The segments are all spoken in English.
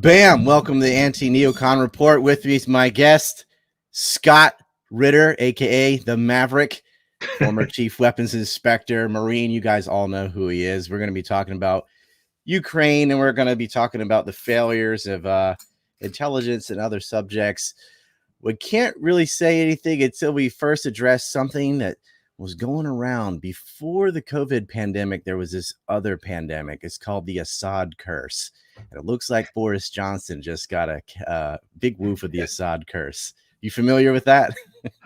Bam! Welcome to the Anti-Neocon Report. With me is my guest, Scott Ritter, a.k.a. the Maverick, former Chief Weapons Inspector, Marine. You guys all know who he is. We're going to be talking about Ukraine, and we're going to be talking about the failures of intelligence and other subjects. We can't really say anything until we first address something that was going around before the COVID pandemic. There was this other pandemic. It's called the Assad curse. And it looks like Boris Johnson just got a big woof of the Assad curse. You familiar with that?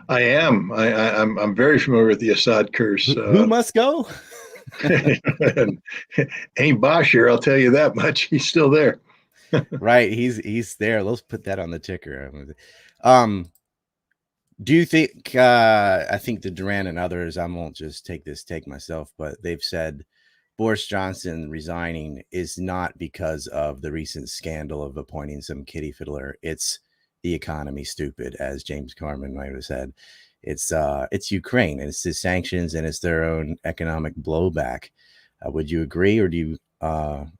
I am. I'm very familiar with the Assad curse. Who must go? Ain't Bosch here, I'll tell you that much. He's still there. Right. He's there. Let's put that on the ticker. Do you think, I think the Duran and others, I won't just take this take myself, but they've said Boris Johnson resigning is not because of the recent scandal of appointing some kitty fiddler. It's the economy, stupid, as James Carmen might have said. It's Ukraine, and it's the sanctions, and it's their own economic blowback. Would you agree, or do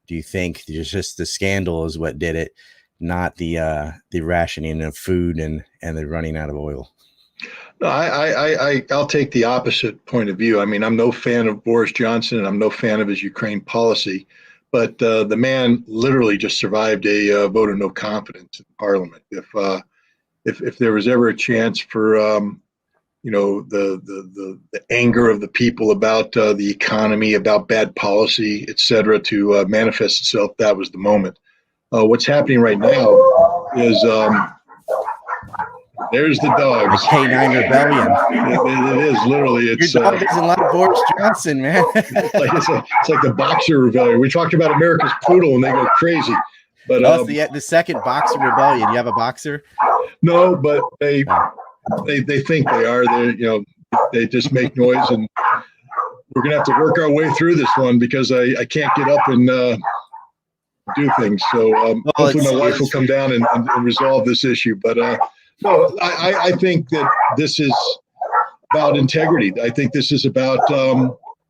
you think just the scandal is what did it, not the rationing of food and the running out of oil? No, I'll take the opposite point of view. I mean, I'm no fan of Boris Johnson, and I'm no fan of his Ukraine policy, but the man literally just survived a vote of no confidence in Parliament. If there was ever a chance for the anger of the people about the economy, about bad policy, et cetera, to manifest itself, that was the moment. What's happening right now is there's the dogs. The K9 rebellion. It is literally. It's your dog doesn't like Boris Johnson, man. it's like the boxer rebellion. We talked about America's poodle and they go crazy. But the second boxer rebellion. You have a boxer? No, but they think they are. They just make noise, and we're gonna have to work our way through this one because I can't get up and do things. So hopefully my wife will come down and resolve this issue. But no, I think that this is about integrity. I think this is about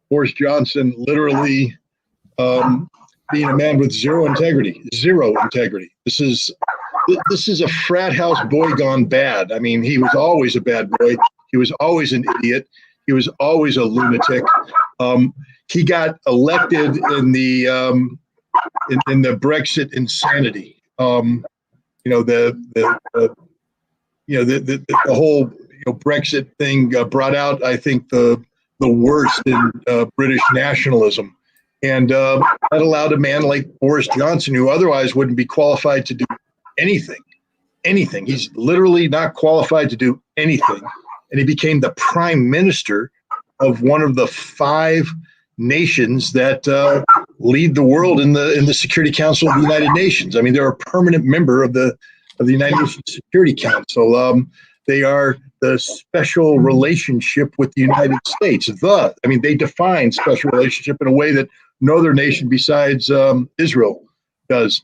Boris Johnson literally being a man with zero integrity. This is a frat house boy gone bad. I mean, he was always a bad boy. He was always an idiot. He was always a lunatic. He got elected in the Brexit insanity. The whole Brexit thing brought out, I think, the worst in British nationalism, and that allowed a man like Boris Johnson, who otherwise wouldn't be qualified to do anything. He's literally not qualified to do anything, and he became the prime minister of one of the 5 nations that lead the world in the Security Council of the United Nations. I mean, they're a permanent member of the United Nations Security Council. They are the special relationship with the United States. They define special relationship in a way that no other nation besides Israel does.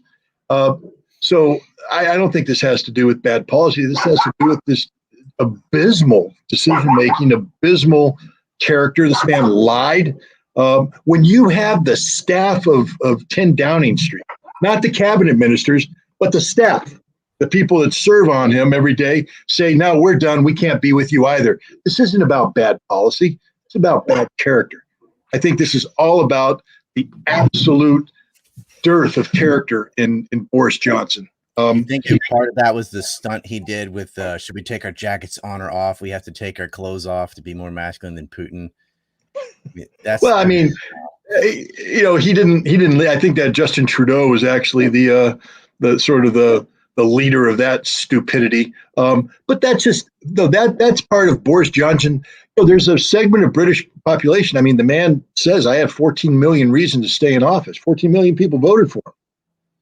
So I don't think this has to do with bad policy. This has to do with this abysmal decision-making, abysmal character. This man lied. When you have the staff of 10 Downing Street, not the cabinet ministers, but the staff, the people that serve on him every day, say, no, we're done. We can't be with you either. This isn't about bad policy. It's about bad character. I think this is all about the absolute dearth of character in Boris Johnson. I think part of that was the stunt he did with should we take our jackets on or off? We have to take our clothes off to be more masculine than Putin. He didn't. I think that Justin Trudeau was actually the sort of the leader of that stupidity. But that's just that's part of Boris Johnson. There's a segment of British population. I mean, the man says, I have 14 million reasons to stay in office. 14 million people voted for him.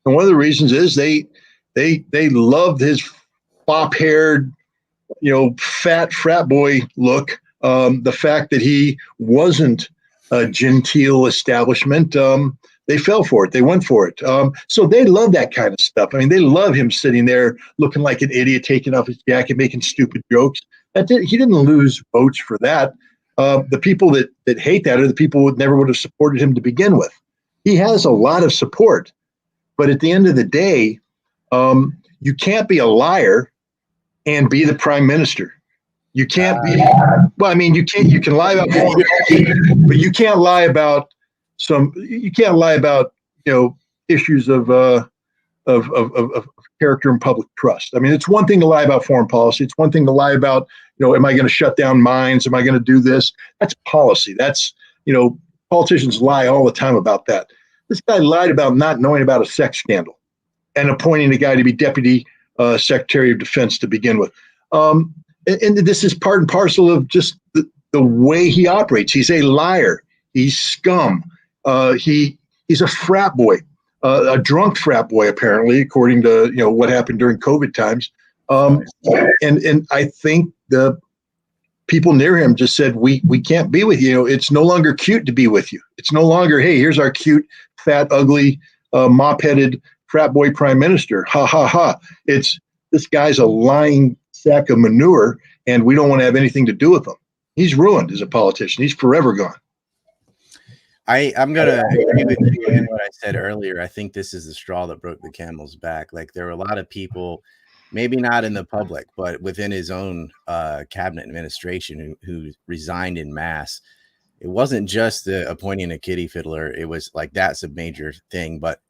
And one of the reasons is they loved his fop-haired, fat frat boy look. The fact that he wasn't a genteel establishment, they fell for it. They went for it. So they love that kind of stuff. I mean, they love him sitting there looking like an idiot, taking off his jacket, making stupid jokes. He didn't lose votes for that. The people that hate that are the people who never would have supported him to begin with. He has a lot of support. But at the end of the day, You can't be a liar and be the prime minister. You can't be. Well, I mean, you can't. You can lie about foreign policy, but you can't lie about some. You can't lie about issues of character and public trust. I mean, it's one thing to lie about foreign policy. It's one thing to lie about, am I going to shut down mines? Am I going to do this? That's policy. That's, politicians lie all the time about that. This guy lied about not knowing about a sex scandal and appointing a guy to be deputy secretary of defense to begin with. And this is part and parcel of just the way he operates. He's a liar. He's scum. He's a frat boy. A drunk frat boy, apparently, according to what happened during COVID times, and I think the people near him just said, "We can't be with you. It's no longer cute to be with you. It's no longer, hey, here's our cute, fat, ugly, mop-headed frat boy prime minister. Ha ha ha! It's this guy's a lying sack of manure, and we don't want to have anything to do with him. He's ruined as a politician. He's forever gone." I'm going to agree with you in what I said earlier. I think this is the straw that broke the camel's back. Like, there were a lot of people, maybe not in the public, but within his own cabinet administration who resigned in mass. It wasn't just the appointing a kitty fiddler. It was like, that's a major thing, but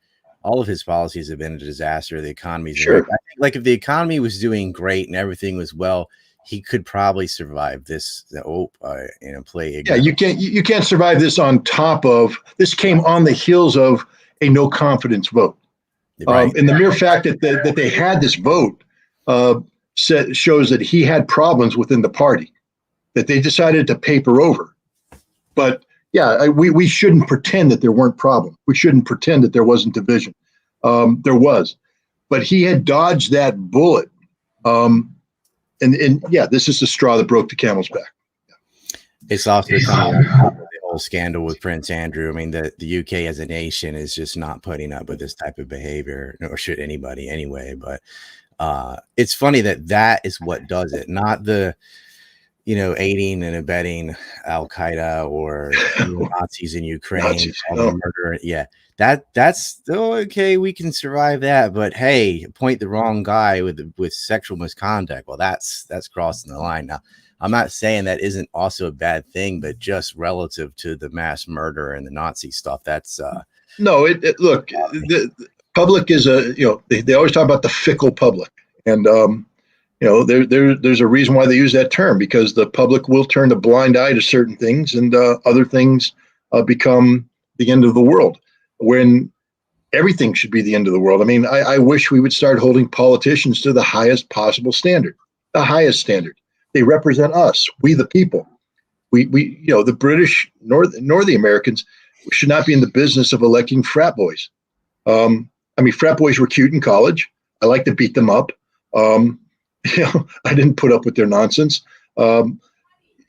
all of his policies have been a disaster. The economy's sure. I think, like, if the economy was doing great and everything was well, he could probably survive this. Play. Yeah, you can't survive this on top of. This came on the heels of a no confidence vote, right. And the mere fact that they had this vote shows that he had problems within the party that they decided to paper over. But yeah, we shouldn't pretend that there weren't problems. We shouldn't pretend that there wasn't division. There was, but he had dodged that bullet. And yeah, this is the straw that broke the camel's back. It's also the whole scandal with Prince Andrew. I mean, the UK as a nation is just not putting up with this type of behavior, nor should anybody anyway. But it's funny that is what does it, not the, aiding and abetting Al Qaeda or Nazis in Ukraine. Murder. Yeah, that's still okay. We can survive that. But hey, appoint the wrong guy with sexual misconduct. Well, that's crossing the line. Now, I'm not saying that isn't also a bad thing, but just relative to the mass murder and the Nazi stuff, that's no. Look, the public is they always talk about the fickle public, and there's a reason why they use that term, because the public will turn a blind eye to certain things, and other things become the end of the world, when everything should be the end of the world. I mean, I wish we would start holding politicians to the highest possible standard, the highest standard. They represent us, we the people. We the British nor the Americans should not be in the business of electing frat boys. I mean, frat boys were cute in college. I like to beat them up. I didn't put up with their nonsense. But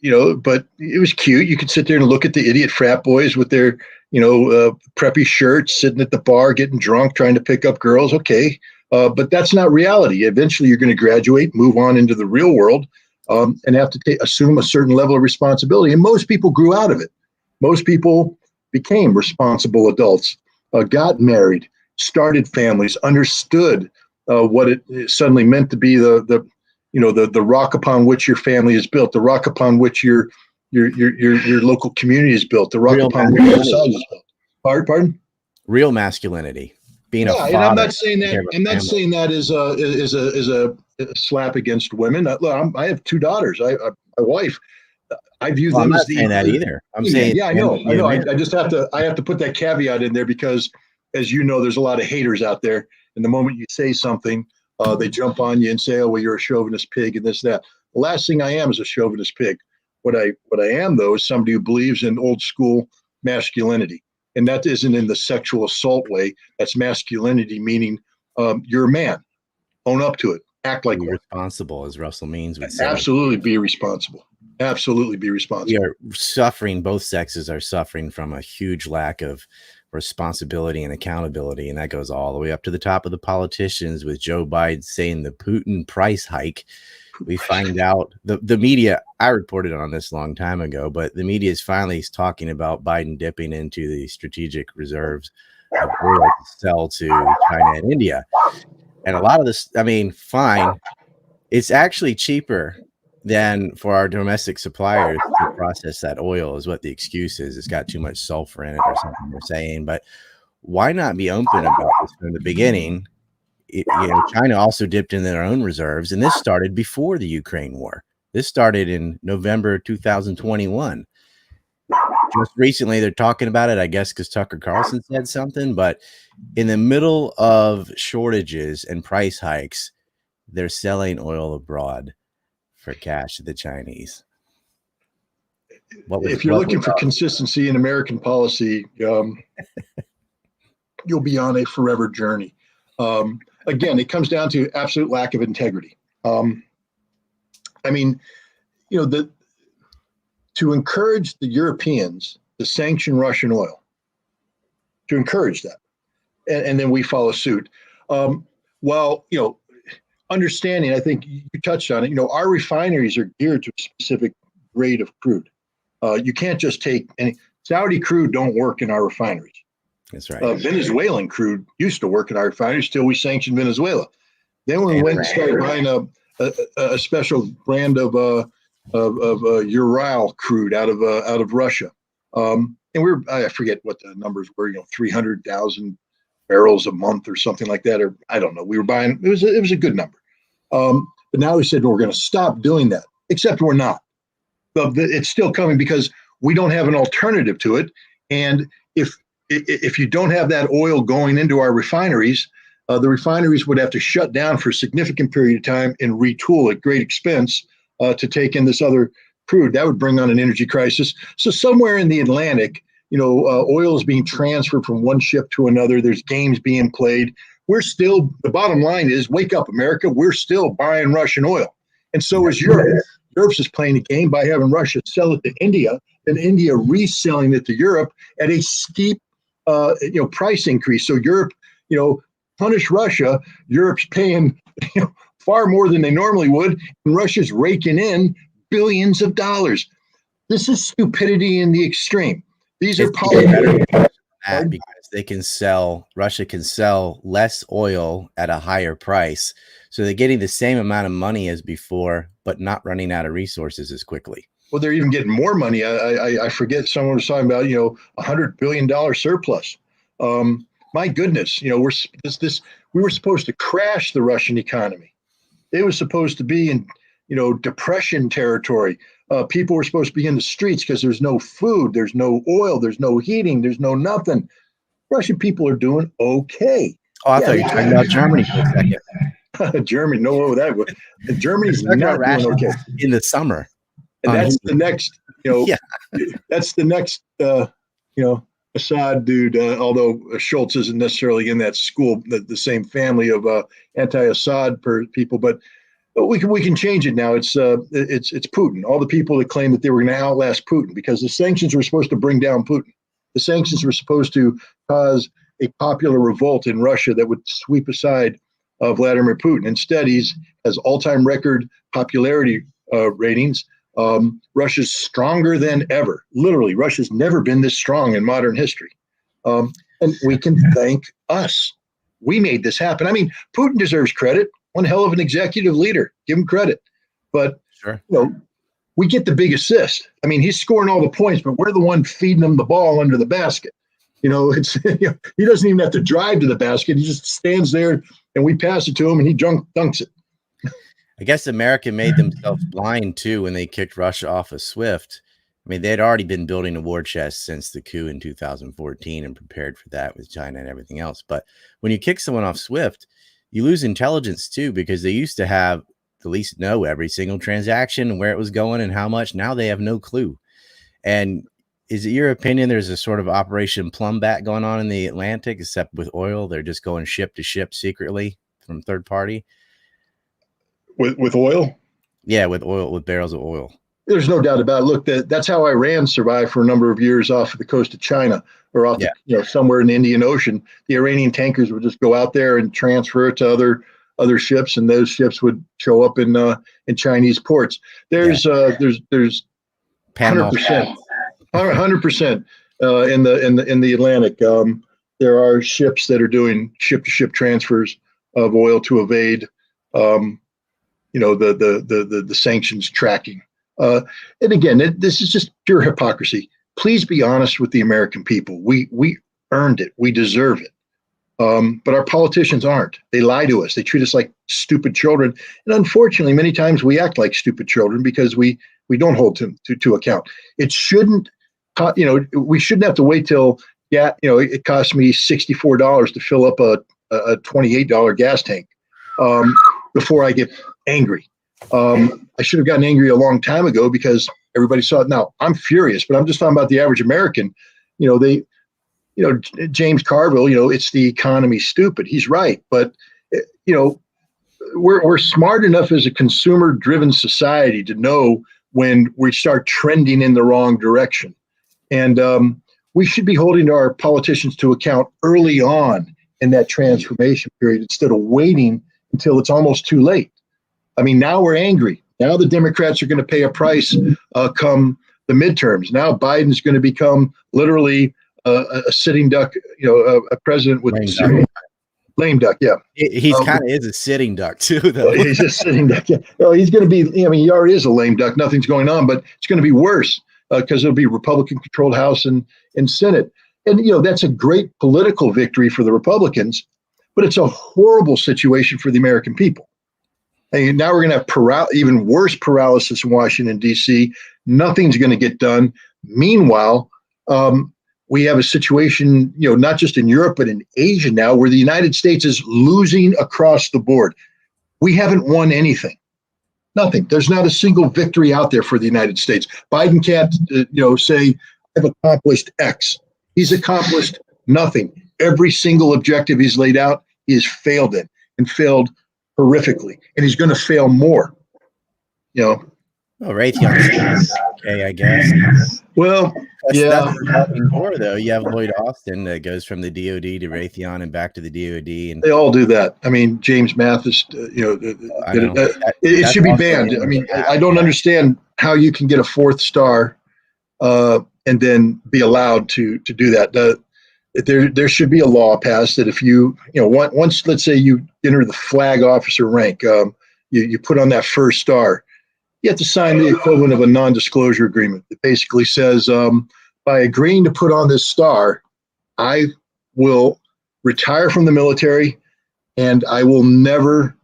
it was cute. You could sit there and look at the idiot frat boys with their, preppy shirts, sitting at the bar, getting drunk, trying to pick up girls. Okay. But that's not reality. Eventually you're going to graduate, move on into the real world, and have to assume a certain level of responsibility. And most people grew out of it. Most people became responsible adults, got married, started families, understood what it suddenly meant to be the rock upon which your family is built, the rock upon which your local community is built, the rock upon which society is built. Pardon? Real masculinity. Being a father. And I'm not saying that. I'm not saying that is a slap against women. Look, I have two daughters. My wife. I view them as saying that either. I'm saying. Yeah, I know. I just have to put that caveat in there, because, as you know, there's a lot of haters out there. And the moment you say something, they jump on you and say, "Oh, well, you're a chauvinist pig," and this, that. The last thing I am is a chauvinist pig. What I am, though, is somebody who believes in old school masculinity. And that isn't in the sexual assault way. That's masculinity, meaning you're a man. Own up to it. Act like one. Responsible, as Russell Means would say. Absolutely be responsible. Absolutely be responsible. We are suffering, both sexes are suffering from a huge lack of responsibility and accountability. And that goes all the way up to the top of the politicians, with Joe Biden saying the Putin price hike. We find out the media, I reported on this a long time ago, but the media is finally talking about Biden dipping into the strategic reserves of oil to sell to China and India. And a lot of this, I mean, fine. It's actually cheaper than for our domestic suppliers to process that oil is what the excuse is. It's got too much sulfur in it or something they're saying. But why not be open about this from the beginning? China also dipped in their own reserves, and this started before the Ukraine war. This started in November 2021. Just recently, they're talking about it, I guess, because Tucker Carlson said something. But in the middle of shortages and price hikes, they're selling oil abroad for cash to the Chinese. If you're looking for consistency in American policy, you'll be on a forever journey. Again, it comes down to absolute lack of integrity. I mean, to encourage the Europeans to sanction Russian oil, to encourage that, and then we follow suit. While, understanding, I think you touched on it, our refineries are geared to a specific grade of crude. You can't just take any Saudi crude don't work in our refineries. That's right. Venezuelan crude used to work in our refineries till we sanctioned Venezuela. Then we went and started buying a special brand of Ural crude out of Russia. And I forget what the numbers were, 300,000 barrels a month or something like that, or I don't know. We were buying, it was a good number. But now we said, we're going to stop doing that, except we're not. But it's still coming because we don't have an alternative to it. And if you don't have that oil going into our refineries, the refineries would have to shut down for a significant period of time and retool at great expense to take in this other crude. That would bring on an energy crisis. So somewhere in the Atlantic, oil is being transferred from one ship to another. There's games being played. The bottom line is, wake up, America. We're still buying Russian oil. And so is Europe. Europe's just playing a game by having Russia sell it to India, and India reselling it to Europe at a steep price increase. So Europe, punish Russia. Europe's paying far more than they normally would, and Russia's raking in billions of dollars. This is stupidity in the extreme. These are politics. Because Russia can sell less oil at a higher price. So they're getting the same amount of money as before, but not running out of resources as quickly. Well, they're even getting more money. I forget, someone was talking about, $100 billion surplus. My goodness, we were supposed to crash the Russian economy. It was supposed to be in, depression territory. People were supposed to be in the streets because there's no food, there's no oil, there's no heating, there's no nothing. Russian people are doing okay. Oh, I thought you were talking about Germany for a second. Germany, no, that was Germany's not doing okay in the summer. And that's the next, that's the next, Assad dude. Although Schultz isn't necessarily in that school, the same family of anti-Assad people, but we can change it now. It's Putin. All the people that claim that they were going to outlast Putin, because the sanctions were supposed to bring down Putin. The sanctions were supposed to cause a popular revolt in Russia that would sweep aside Vladimir Putin. Instead, he has all-time record popularity ratings. Russia's stronger than ever. Literally, Russia's never been this strong in modern history. And we can thank us. We made this happen. I mean, Putin deserves credit. One hell of an executive leader. Give him credit. But, sure. We get the big assist. I mean, he's scoring all the points, but we're the one feeding him the ball under the basket. He doesn't even have to drive to the basket. He just stands there and we pass it to him and he dunks it. I guess America made themselves blind too when they kicked Russia off of SWIFT. I mean, they'd already been building a war chest since the coup in 2014 and prepared for that with China and everything else. But when you kick someone off SWIFT, you lose intelligence too, because they used to have at least know every single transaction and where it was going and how much. Now they have no clue. And is it your opinion there's a sort of Operation Plumbat going on in the Atlantic, except with oil? They're just going ship to ship secretly from third party? With oil? Yeah, with oil, with barrels of oil. There's no doubt about it. Look, that's how Iran survived for a number of years off of the coast of China, or off somewhere in the Indian Ocean. The Iranian tankers would just go out there and transfer it to other ships, and those ships would show up in Chinese ports. There's 100%. 100% in the Atlantic. There are ships that are doing ship-to-ship transfers of oil to evade, the sanctions tracking. And again, this is just pure hypocrisy. Please be honest with the American people. We earned it. We deserve it. But our politicians aren't. They lie to us. They treat us like stupid children. And unfortunately, many times we act like stupid children because we don't hold them to account. It shouldn't, we shouldn't have to wait till, it cost me $64 to fill up a $28 gas tank before I get angry. I should have gotten angry a long time ago because everybody saw it. Now, I'm furious, but I'm just talking about the average American. James Carville, it's the economy, stupid. He's right. But, we're smart enough as a consumer-driven society to know when we start trending in the wrong direction. And we should be holding our politicians to account early on in that transformation period instead of waiting until it's almost too late. I mean, now we're angry. Now the Democrats are going to pay a price come the midterms. Now Biden's going to become literally a sitting duck, a president with lame duck. Yeah. He's kind of is a sitting duck too, though. He's a sitting duck. Yeah. Well, he's going to be, he already is a lame duck. Nothing's going on, but it's going to be worse because it'll be Republican controlled House and Senate. And, that's a great political victory for the Republicans, but it's a horrible situation for the American people. And now we're going to have even worse paralysis in Washington, D.C. Nothing's going to get done. Meanwhile, we have a situation, not just in Europe, but in Asia now, where the United States is losing across the board. We haven't won anything. Nothing. There's not a single victory out there for the United States. Biden can't, say, I've accomplished X. He's accomplished nothing. Every single objective he's laid out, he has failed in and failed horrifically. And he's going to fail more. Well, Raytheon's okay, I guess. Well, that's more though. You have Lloyd Austin that goes from the DoD to Raytheon and back to the DoD, and they all do that. I mean, James Mathis, it should be banned. I mean, I don't understand how you can get a 4th star and then be allowed to do that. There should be a law passed that if once, let's say you enter the flag officer rank, you put on that 1st star. You have to sign the equivalent of a non-disclosure agreement that basically says, by agreeing to put on this star, I will retire from the military and I will never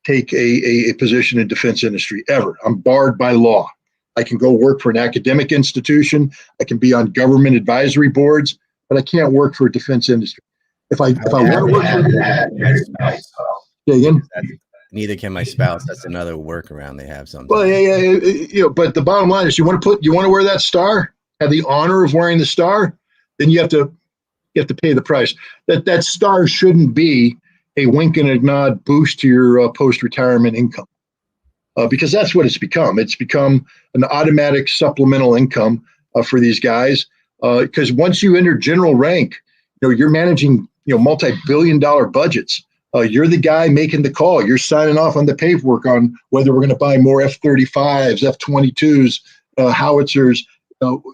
take a position in defense industry ever. I'm barred by law. I can go work for an academic institution. I can be on government advisory boards, but I can't work for a defense industry. If I want to work for again. Neither can my spouse. That's another workaround they have sometimes. Well, yeah. But the bottom line is, you want to wear that star, have the honor of wearing the star, then you have to pay the price. That star shouldn't be a wink and a nod boost to your post-retirement income, because that's what it's become. It's become an automatic supplemental income for these guys. Because once you enter general rank, you're managing multi-billion-dollar budgets. You're the guy making the call. You're signing off on the paperwork on whether we're going to buy more F-35s, F-22s, howitzers,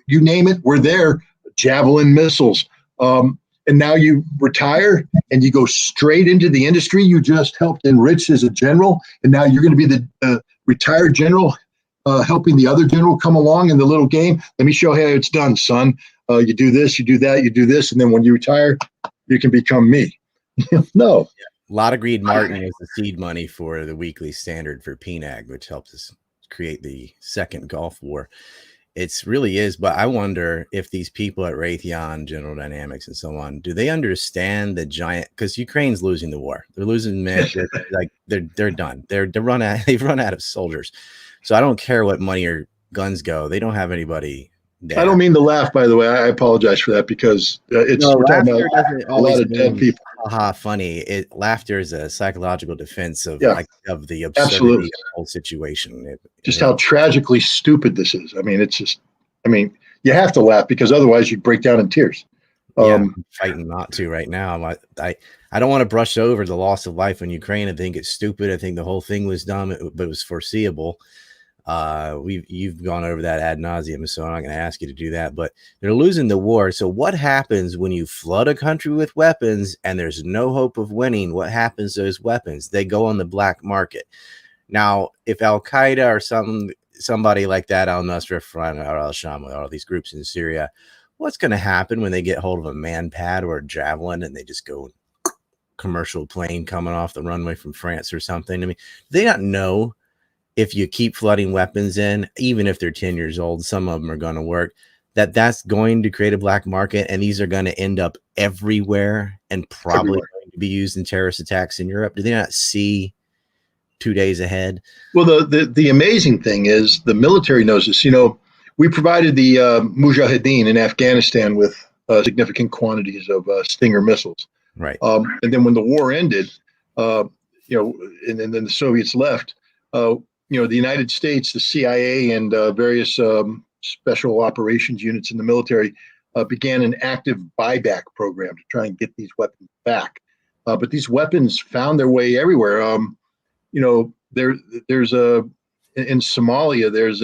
you name it, we're there. Javelin missiles. And now you retire and you go straight into the industry you just helped enrich as a general. And now you're going to be the retired general helping the other general come along in the little game. Let me show you how it's done, son. You do this, you do that, you do this. And then when you retire, you can become me. No. A lot of Greed Martin was the seed money for the Weekly Standard for PNAG, which helped us create the second Gulf War. It really is, but I wonder if these people at Raytheon, General Dynamics, and so on, do they understand the giant? Because Ukraine's losing the war. They're losing men. They're done. They've run out of soldiers. So I don't care what money or guns go. They don't have anybody there. I don't mean to laugh, by the way. I apologize for that because we're talking about a lot of dead people. Funny. Laughter is a psychological defense of the absurdity absolutely. Of the whole situation. How tragically stupid this is. I mean, you have to laugh because otherwise you'd break down in tears. I'm fighting not to right now. I don't want to brush over the loss of life in Ukraine. I think it's stupid. I think the whole thing was dumb, but it was foreseeable. You've gone over that ad nauseum, so I'm not going to ask you to do that. But they're losing the war. So what happens when you flood a country with weapons and there's no hope of winning? What happens to those weapons? They go on the black market. Now, if Al Qaeda or somebody like that, Al Nusra Front or Al Sham, all these groups in Syria, what's going to happen when they get hold of a man pad or a javelin and they just go commercial plane coming off the runway from France or something? I mean, they don't know. If you keep flooding weapons in, even if they're 10 years old, some of them are going to work, that's going to create a black market. And these are going to end up everywhere and probably going to be used in terrorist attacks in Europe. Do they not see 2 days ahead? Well, the amazing thing is the military knows this. You know, we provided the Mujahideen in Afghanistan with significant quantities of Stinger missiles. Right. And then when the war ended, and then the Soviets left, the United States, the CIA, and various special operations units in the military began an active buyback program to try and get these weapons back. But these weapons found their way everywhere. There's in Somalia, there's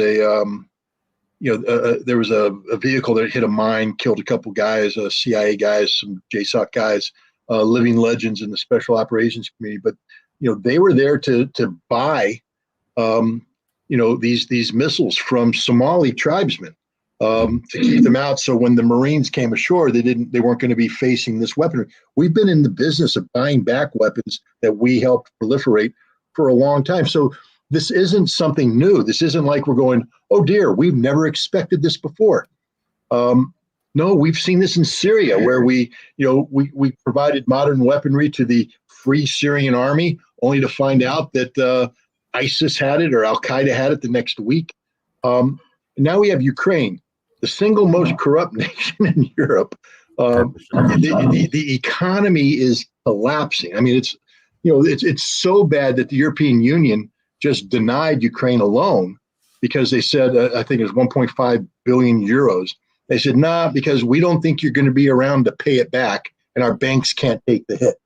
there was a vehicle that hit a mine, killed a couple guys, CIA guys, some JSOC guys, living legends in the special operations community. But they were there to buy these missiles from Somali tribesmen to keep them out. So when the Marines came ashore, they weren't going to be facing this weaponry. We've been in the business of buying back weapons that we helped proliferate for a long time. So this isn't something new. This isn't like we're going, oh dear, we've never expected this before. No, we've seen this in Syria, where we provided modern weaponry to the Free Syrian Army, only to find out that ISIS had it or Al Qaeda had it the next week. And now we have Ukraine, the single most corrupt nation in Europe. The economy is collapsing. I mean, it's so bad that the European Union just denied Ukraine a loan because they said, I think it was 1.5 billion euros. They said, nah, because we don't think you're going to be around to pay it back, and our banks can't take the hit.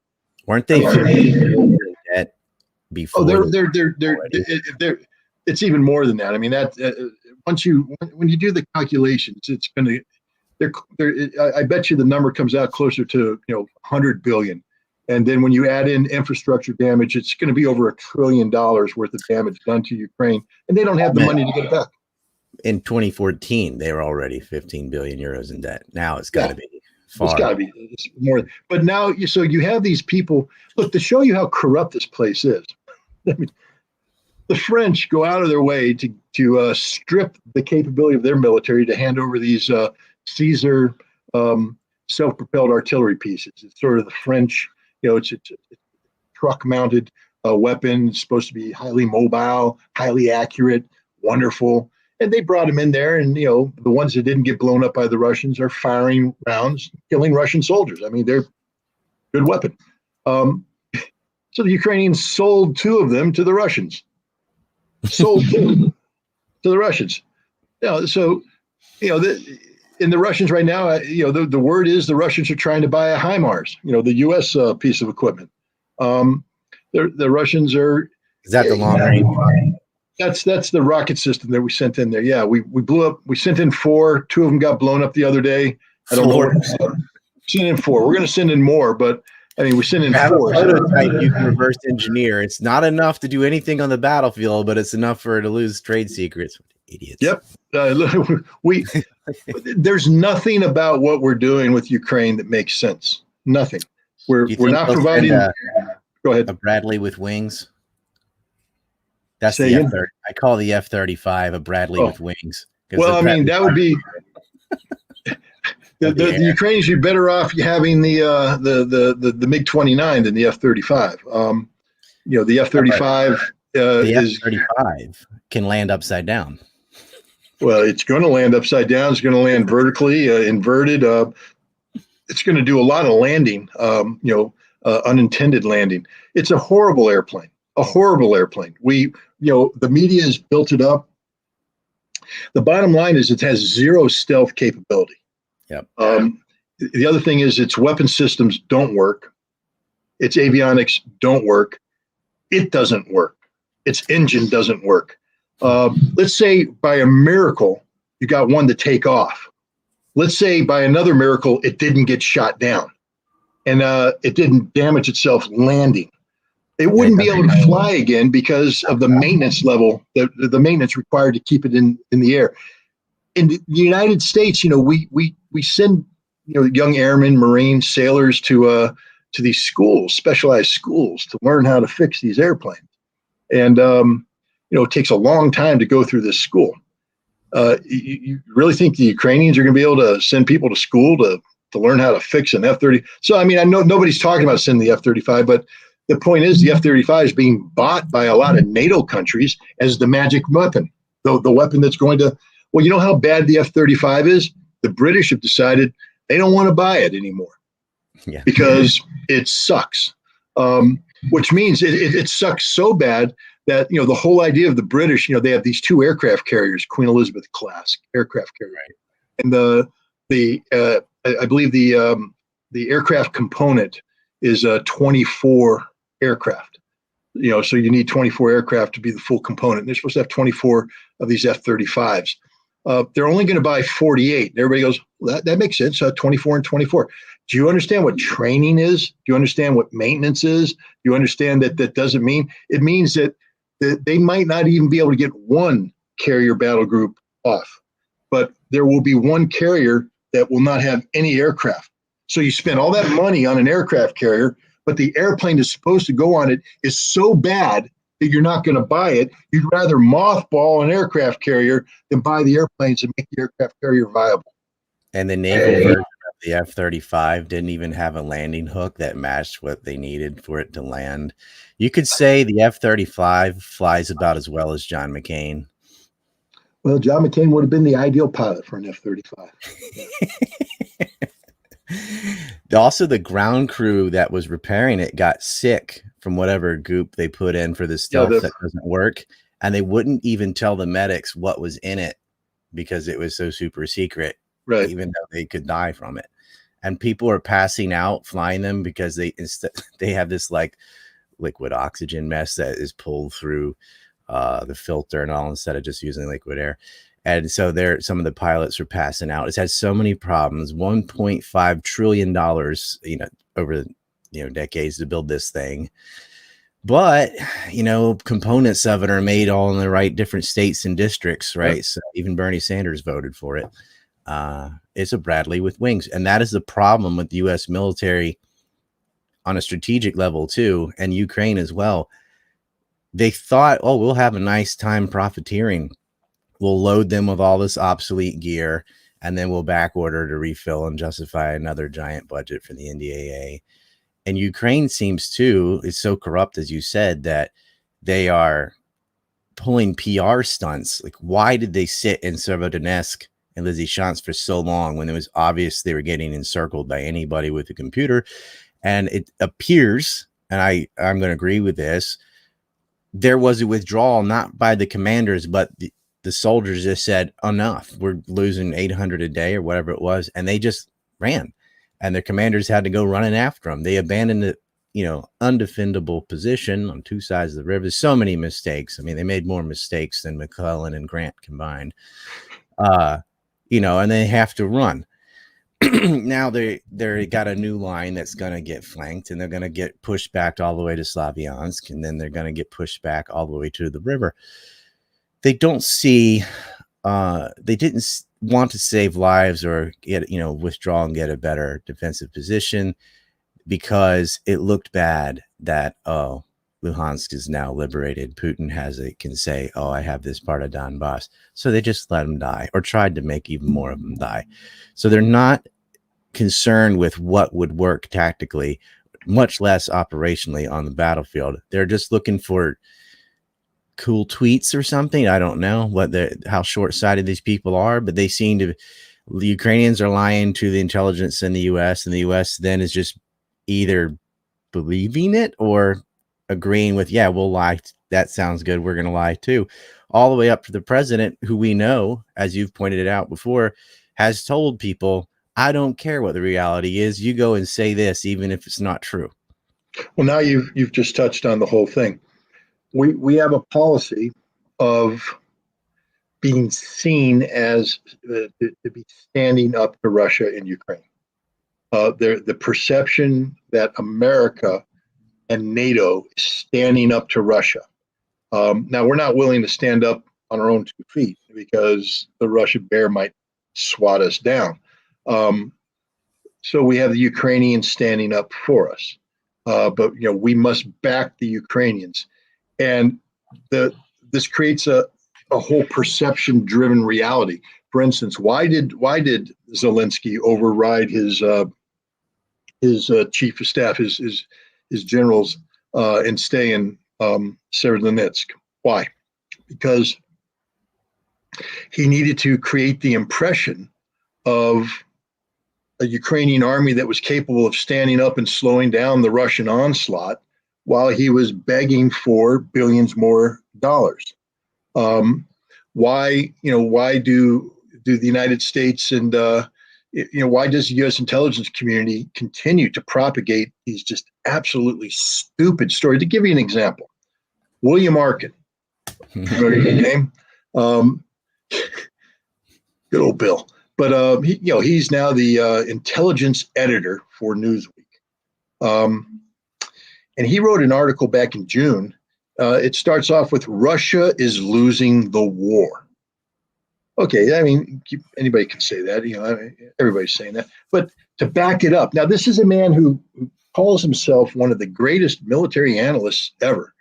Weren't they 50 billion in debt before? Oh, they're it's even more than that. I mean, that when you do the calculations, it's going to. I bet you the number comes out closer to 100 billion, and then when you add in infrastructure damage, it's going to be over $1 trillion worth of damage done to Ukraine, and they don't have the money to get it back. In 2014, they were already 15 billion euros in debt. Now it's got to be far. It's got to be more. But now, so you have these people. Look, to show you how corrupt this place is. I mean, the French go out of their way to strip the capability of their military to hand over these Caesar self-propelled artillery pieces. It's sort of the French. It's a truck-mounted weapon. It's supposed to be highly mobile, highly accurate, wonderful. And they brought them in there, and the ones that didn't get blown up by the Russians are firing rounds, killing Russian soldiers. I mean, they're good weapon. So the Ukrainians sold 2 of them to the Russians. Sold 2 to the Russians. So in the Russians right now, the word is the Russians are trying to buy a HIMARS, the U.S. Piece of equipment. The Russians are. Is that the long range? That's the rocket system that we sent in there. Yeah, we blew up. We sent in 4. 2 of them got blown up the other day. I don't know. Sent in 4. We're going to send in more, but I mean, we sent in 4. Prototype you can reverse engineer. It's not enough to do anything on the battlefield, but it's enough for it to lose trade secrets. Idiots. Yep. There's nothing about what we're doing with Ukraine that makes sense. Nothing. We're not providing. Go ahead. A Bradley with wings. That's the F-30. I call the F-35 a Bradley with wings. Well, I mean, that would be the Ukrainians would be better off having the MiG-29 than the F-35. The F-35 the F-35 can land upside down. Well, it's going to land upside down. It's going to land vertically, inverted. It's going to do a lot of landing. Unintended landing. It's a horrible airplane. A horrible airplane. The media has built it up. The bottom line is it has 0 stealth capability. Yep. The other thing is its weapon systems don't work. Its avionics don't work. It doesn't work. Its engine doesn't work. Let's say by a miracle, you got one to take off. Let's say by another miracle, it didn't get shot down and it didn't damage itself landing. It wouldn't be able to fly again because of the maintenance level, the maintenance required to keep it in the air. In the United States, we send young airmen, Marines, sailors to these schools, specialized schools, to learn how to fix these airplanes. And it takes a long time to go through this school. You really think the Ukrainians are going to be able to send people to school to learn how to fix an F-30? So, I mean, I know nobody's talking about sending the F-35, but the point is the F-35 is being bought by a lot of NATO countries as the magic weapon, the weapon that's going to, well, you know how bad the F-35 is? The British have decided they don't want to buy it anymore because it sucks, which means it sucks so bad that, the whole idea of the British, they have these two aircraft carriers, Queen Elizabeth class aircraft carrier. Right. And I believe the aircraft component is 24 aircraft. So you need 24 aircraft to be the full component. They're supposed to have 24 of these F-35s. They're only going to buy 48. And everybody goes, well, that makes sense. 24 and 24. Do you understand what training is? Do you understand what maintenance is? Do you understand that doesn't mean? It means that they might not even be able to get one carrier battle group off, but there will be one carrier that will not have any aircraft. So you spend all that money on an aircraft carrier, but the airplane that's supposed to go on it is so bad that you're not going to buy it. You'd rather mothball an aircraft carrier than buy the airplanes and make the aircraft carrier viable. And the naval version of the F-35 didn't even have a landing hook that matched what they needed for it to land. You could say the F-35 flies about as well as John McCain. Well, John McCain would have been the ideal pilot for an F-35. Also, the ground crew that was repairing it got sick from whatever goop they put in for the stuff that doesn't work. And they wouldn't even tell the medics what was in it because it was so super secret, right? Even though they could die from it. And people are passing out flying them because they have this like liquid oxygen mess that is pulled through the filter and all instead of just using liquid air. And so some of the pilots are passing out. It's had so many problems, $1.5 trillion, over, decades to build this thing. But, components of it are made all in the right different states and districts, right? Yep. So even Bernie Sanders voted for it. It's a Bradley with wings. And that is the problem with the U.S. military on a strategic level too, and Ukraine as well. They thought, oh, we'll have a nice time profiteering. We'll load them with all this obsolete gear, and then we'll back order to refill and justify another giant budget for the NDAA. And Ukraine seems to, it's so corrupt, as you said, that they are pulling PR stunts. Like, why did they sit in Severodonetsk and Lysychansk for so long when it was obvious they were getting encircled by anybody with a computer? And it appears, and I'm going to agree with this, there was a withdrawal, not by the commanders, but the soldiers just said, enough, we're losing 800 a day or whatever it was. And they just ran, and their commanders had to go running after them. They abandoned the, undefendable position on two sides of the river. So many mistakes. I mean, they made more mistakes than McClellan and Grant combined, and they have to run. Now they got a new line that's going to get flanked, and they're going to get pushed back all the way to Slavyansk, and then they're going to get pushed back all the way to the river. They don't see, they didn't want to save lives or get, withdraw and get a better defensive position because it looked bad that, oh, Luhansk is now liberated. Putin can say, oh, I have this part of Donbass. So they just let them die, or tried to make even more of them die. So they're not concerned with what would work tactically, much less operationally on the battlefield. They're just looking for cool tweets or something. I don't know how short-sighted these people are, but they seem to, the Ukrainians are lying to the intelligence in the US, and the US then is just either believing it or agreeing with, yeah, we'll lie. That sounds good. We're going to lie too. All the way up to the president, who we know, as you've pointed it out before, has told people, I don't care what the reality is. You go and say this, even if it's not true. Well, now you've just touched on the whole thing. We have a policy of being seen as to be standing up to Russia and Ukraine. The perception that America and NATO is standing up to Russia. Now, we're not willing to stand up on our own 2 feet because the Russian bear might swat us down. So we have the Ukrainians standing up for us. But we must back the Ukrainians. And this creates a whole perception-driven reality. For instance, why did Zelensky override his chief of staff, his generals, and stay in Severodonetsk? Why? Because he needed to create the impression of a Ukrainian army that was capable of standing up and slowing down the Russian onslaught while he was begging for billions more dollars. Why do the United States and why does the U.S. intelligence community continue to propagate these just absolutely stupid stories? To give you an example, William Arkin, remember his name? Good old Bill. But he's now the intelligence editor for Newsweek, and he wrote an article back in June. It starts off with "Russia is losing the war." Okay, I mean anybody can say that. Everybody's saying that. But to back it up, now this is a man who calls himself one of the greatest military analysts ever.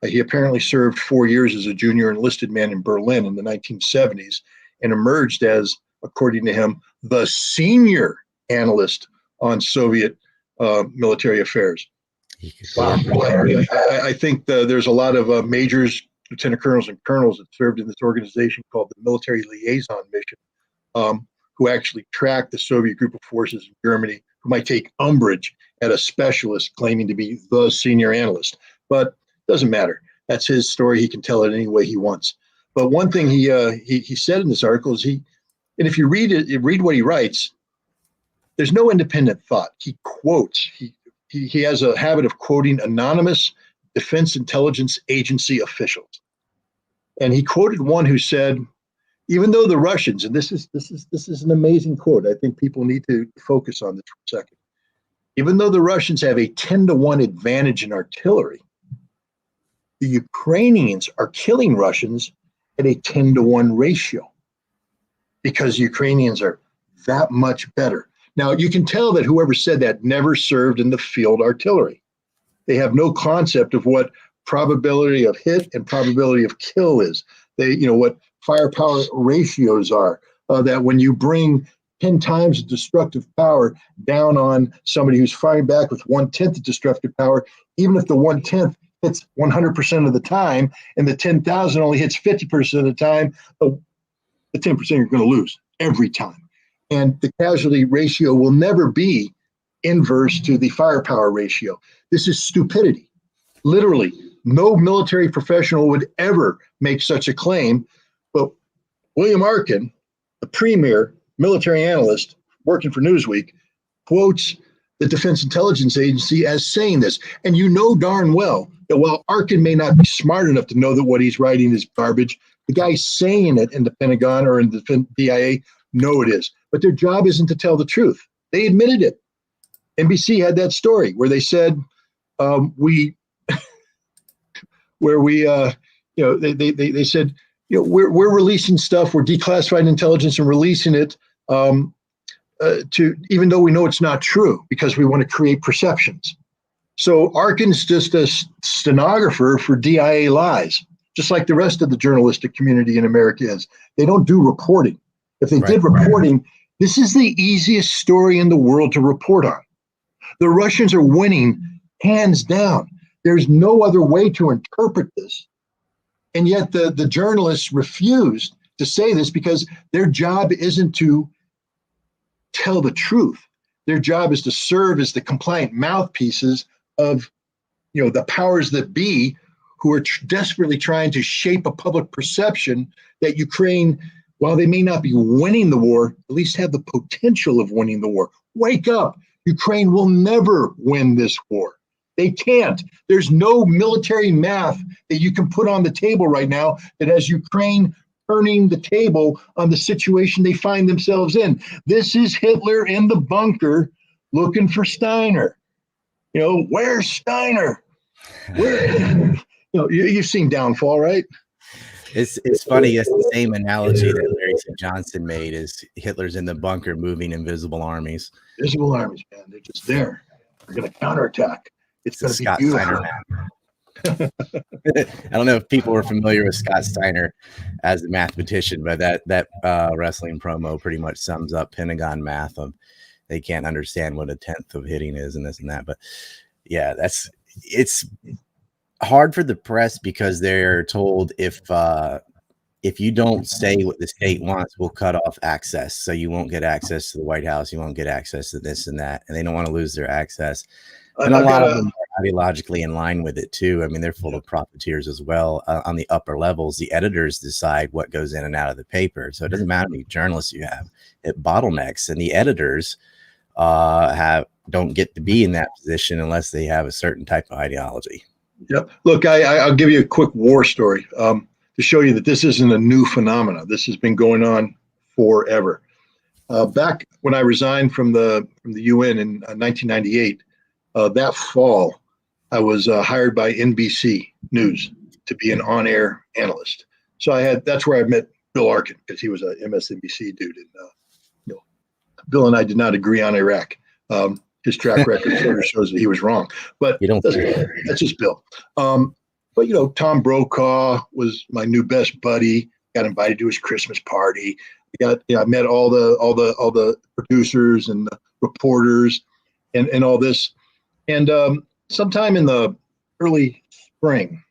He apparently served 4 years as a junior enlisted man in Berlin in the 1970s and emerged as, according to him, the senior analyst on Soviet military affairs. Wow. I think there's a lot of majors, lieutenant colonels, and colonels that served in this organization called the Military Liaison Mission, who actually tracked the Soviet group of forces in Germany, who might take umbrage at a specialist claiming to be the senior analyst. But it doesn't matter. That's his story. He can tell it any way he wants. But one thing he said in this article is and if you read it, you read what he writes, there's no independent thought. He quotes. He has a habit of quoting anonymous Defense Intelligence Agency officials. And he quoted one who said, even though the Russians, and this is an amazing quote, I think people need to focus on this for a second. Even though the Russians have a 10-to-1 advantage in artillery, the Ukrainians are killing Russians at a 10-to-1 ratio because Ukrainians are that much better. Now, you can tell that whoever said that never served in the field artillery. They have no concept of what probability of hit and probability of kill is. What firepower ratios are, that when you bring 10 times the destructive power down on somebody who's firing back with 1/10 of destructive power, even if the 1/10 hits 100% of the time and the 10,000 only hits 50% of the time, the 10% you're going to lose every time. And the casualty ratio will never be inverse to the firepower ratio. This is stupidity. Literally, no military professional would ever make such a claim. But William Arkin, the premier military analyst working for Newsweek, quotes the Defense Intelligence Agency as saying this. And you know darn well that while Arkin may not be smart enough to know that what he's writing is garbage, the guys saying it in the Pentagon or in the DIA know it is. But their job isn't to tell the truth. They admitted it. NBC had that story where they said they said, we're releasing stuff, we're declassified intelligence and releasing it to, even though we know it's not true, because we want to create perceptions. So Arkin's just a stenographer for DIA lies, just like the rest of the journalistic community in America is. They don't do reporting. If they did reporting, this is the easiest story in the world to report on. The Russians are winning hands down. There's no other way to interpret this. And yet the journalists refused to say this because their job isn't to tell the truth. Their job is to serve as the compliant mouthpieces of, the powers that be, who are desperately trying to shape a public perception that Ukraine, while they may not be winning the war, at least have the potential of winning the war. Wake up. Ukraine will never win this war. They can't. There's no military math that you can put on the table right now that has Ukraine turning the table on the situation they find themselves in. This is Hitler in the bunker looking for Steiner. Where's Steiner? Where? You've seen Downfall, right? It's funny. It's the same analogy that Larry St. Johnson made is Hitler's in the bunker moving invisible armies. Invisible armies, man. They're just there. They're going to counterattack. It's going to be Scott beautiful. Steiner. I don't know if people are familiar with Scott Steiner as a mathematician, but that wrestling promo pretty much sums up Pentagon math of they can't understand what a tenth of hitting is and this and that. But yeah, it's hard for the press because they're told if you don't say what the state wants, we'll cut off access. So you won't get access to the White House. You won't get access to this and that. And they don't want to lose their access. And a lot of them are ideologically in line with it too. I mean, they're full of profiteers as well. On the upper levels, the editors decide what goes in and out of the paper. So it doesn't matter how many journalists you have. It bottlenecks, and the editors don't get to be in that position unless they have a certain type of ideology. Yep. Look, I'll give you a quick war story to show you that this isn't a new phenomenon. This has been going on forever. Back when I resigned from the UN in 1998, that fall, I was hired by NBC News to be an on-air analyst. So that's where I met Bill Arkin, because he was a MSNBC dude, and Bill and I did not agree on Iraq. His track record sort of shows that he was wrong, but that's just Bill. But Tom Brokaw was my new best buddy. Got invited to his Christmas party. I met all the producers and the reporters and all this. And sometime in the early spring,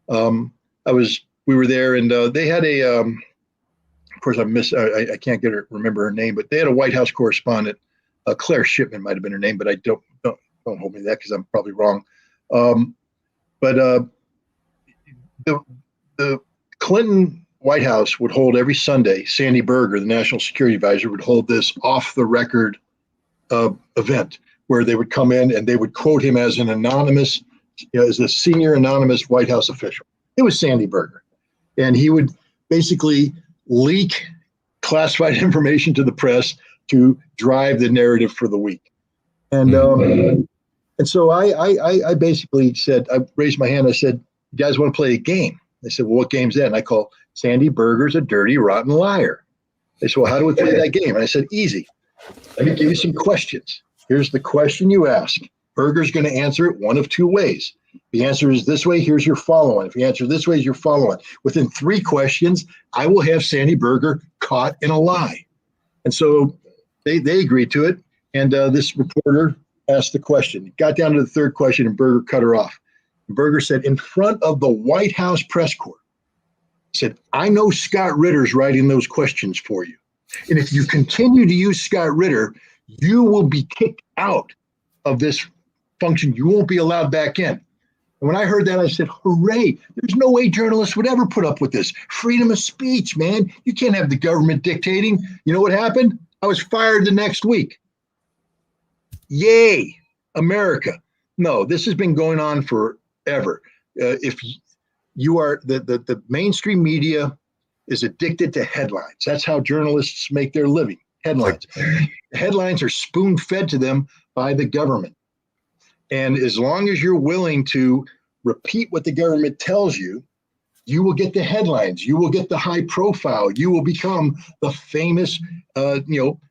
we were there, and they had of course I can't remember her name, but they had a White House correspondent. Claire Shipman might have been her name, but I don't hold me to that because I'm probably wrong. But the Clinton White House would hold every Sunday. Sandy Berger, the National Security Advisor, would hold this off-the-record event where they would come in and they would quote him as an anonymous, as a senior anonymous White House official. It was Sandy Berger, and he would basically leak classified information to the press to drive the narrative for the week. And so I basically said, I raised my hand. I said, "You guys want to play a game?" They said, "Well, what game's that?" And I called Sandy Berger's a dirty, rotten liar. They said, "Well, how do we play that game?" And I said, "Easy. Let me give you some questions. Here's the question you ask. Berger's going to answer it one of two ways. If the answer is this way, here's your follow-on. If the answer is this way, is your follow-on. Within 3 questions, I will have Sandy Berger caught in a lie." And so they agreed to it. And this reporter asked the question. Got down to the 3rd question, and Berger cut her off. Berger said, in front of the White House press corps, said, "I know Scott Ritter's writing those questions for you. And if you continue to use Scott Ritter, you will be kicked out of this function. You won't be allowed back in." And when I heard that, I said, hooray, there's no way journalists would ever put up with this. Freedom of speech, man. You can't have the government dictating. You know what happened? I was fired the next week. Yay, America. No, this has been going on forever. If you are, the mainstream media is addicted to headlines. That's how journalists make their living. Headlines. Headlines are spoon-fed to them by the government. And as long as you're willing to repeat what the government tells you, you will get the headlines. You will get the high profile. You will become the famous,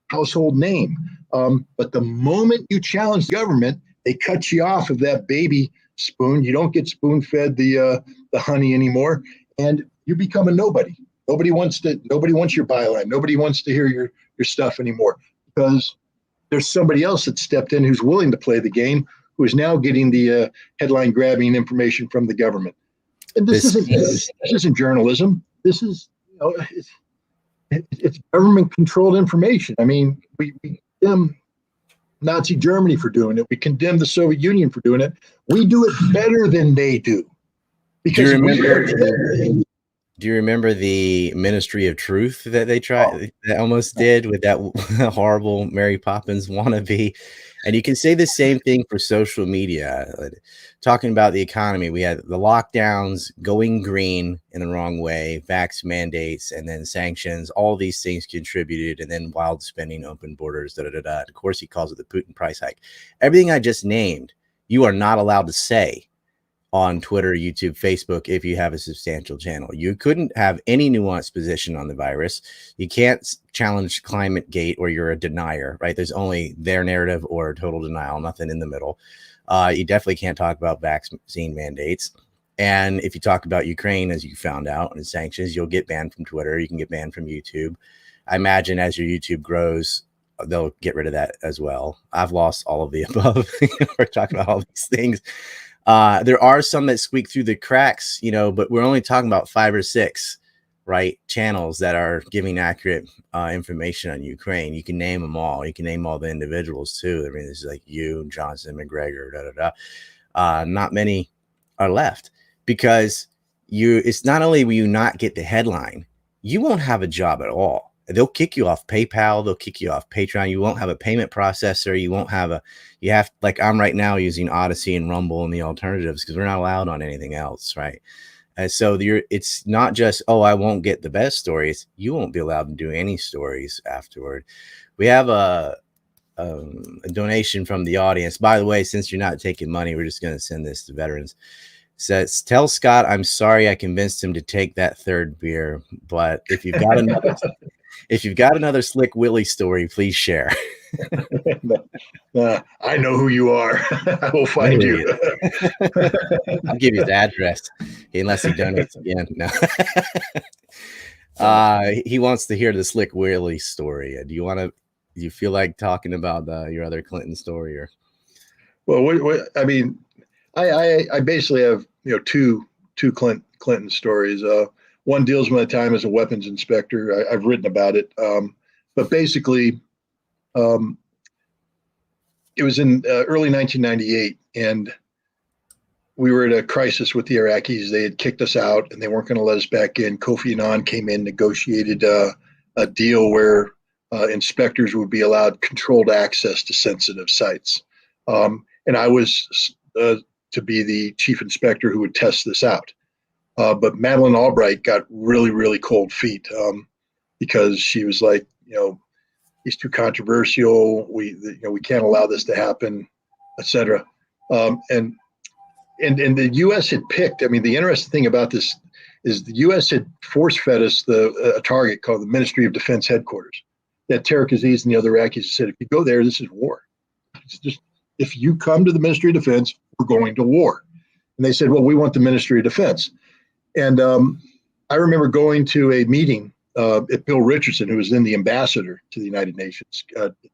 household name. But the moment you challenge the government, they cut you off of that baby spoon. You don't get spoon-fed the honey anymore, and you become a nobody. Nobody wants your byline. Nobody wants to hear your stuff anymore, because there's somebody else that stepped in who's willing to play the game, who is now getting the headline grabbing information from the government. And this isn't journalism. This is it's government controlled information. I mean, we condemn Nazi Germany for doing it. We condemn the Soviet Union for doing it. We do it better than they do. Because do you remember the Ministry of Truth that they tried, that almost did with that horrible Mary Poppins wannabe? And you can say the same thing for social media. Talking about the economy, we had the lockdowns, going green in the wrong way, vax mandates, and then sanctions. All these things contributed, and then wild spending, open borders, da da da da. Of course, he calls it the Putin price hike. Everything I just named, you are not allowed to say on Twitter, YouTube, Facebook, if you have a substantial channel. You couldn't have any nuanced position on the virus. You can't challenge climate gate or you're a denier, right? There's only their narrative or total denial, nothing in the middle. You definitely can't talk about vaccine mandates. And if you talk about Ukraine, as you found out, and sanctions, you'll get banned from Twitter. You can get banned from YouTube. I imagine as your YouTube grows, they'll get rid of that as well. I've lost all of the above. We're talking about all these things. There are some that squeak through the cracks, but we're only talking about 5 or 6, right, channels that are giving accurate information on Ukraine. You can name them all. You can name all the individuals too. I mean, this is like you, Johnson, McGregor, da da da. Not many are left because it's not only will you not get the headline, you won't have a job at all. They'll kick you off PayPal. They'll kick you off Patreon. You won't have a payment processor. You won't have like I'm right now using Odyssey and Rumble and the alternatives because we're not allowed on anything else, right? And so it's not just, I won't get the best stories. You won't be allowed to do any stories afterward. We have a donation from the audience. By the way, since you're not taking money, we're just going to send this to veterans. Says, tell Scott I'm sorry I convinced him to take that third beer, but if you've got another Slick Willie story, please share. I know who you are. I will find you. I'll give you his address unless he donates again. No. He wants to hear the Slick Willie story. Do you feel like talking about your other Clinton story? Or? Well, I mean, I basically have two Clinton stories. One deals with my time as a weapons inspector. I've written about it, but basically, it was in early 1998, and we were at a crisis with the Iraqis. They had kicked us out, and they weren't going to let us back in. Kofi Annan came in, negotiated a deal where inspectors would be allowed controlled access to sensitive sites, and I was to be the chief inspector who would test this out. But Madeleine Albright got really, really cold feet because she was like, he's too controversial. We can't allow this to happen, et cetera. And the U.S. had picked. I mean, the interesting thing about this is the U.S. had force-fed us a target called the Ministry of Defense Headquarters. That Tariq Aziz and the other Iraqis said, if you go there, this is war. It's just, if you come to the Ministry of Defense, we're going to war. And they said, well, we want the Ministry of Defense. And I remember going to a meeting at Bill Richardson, who was then the ambassador to the United Nations,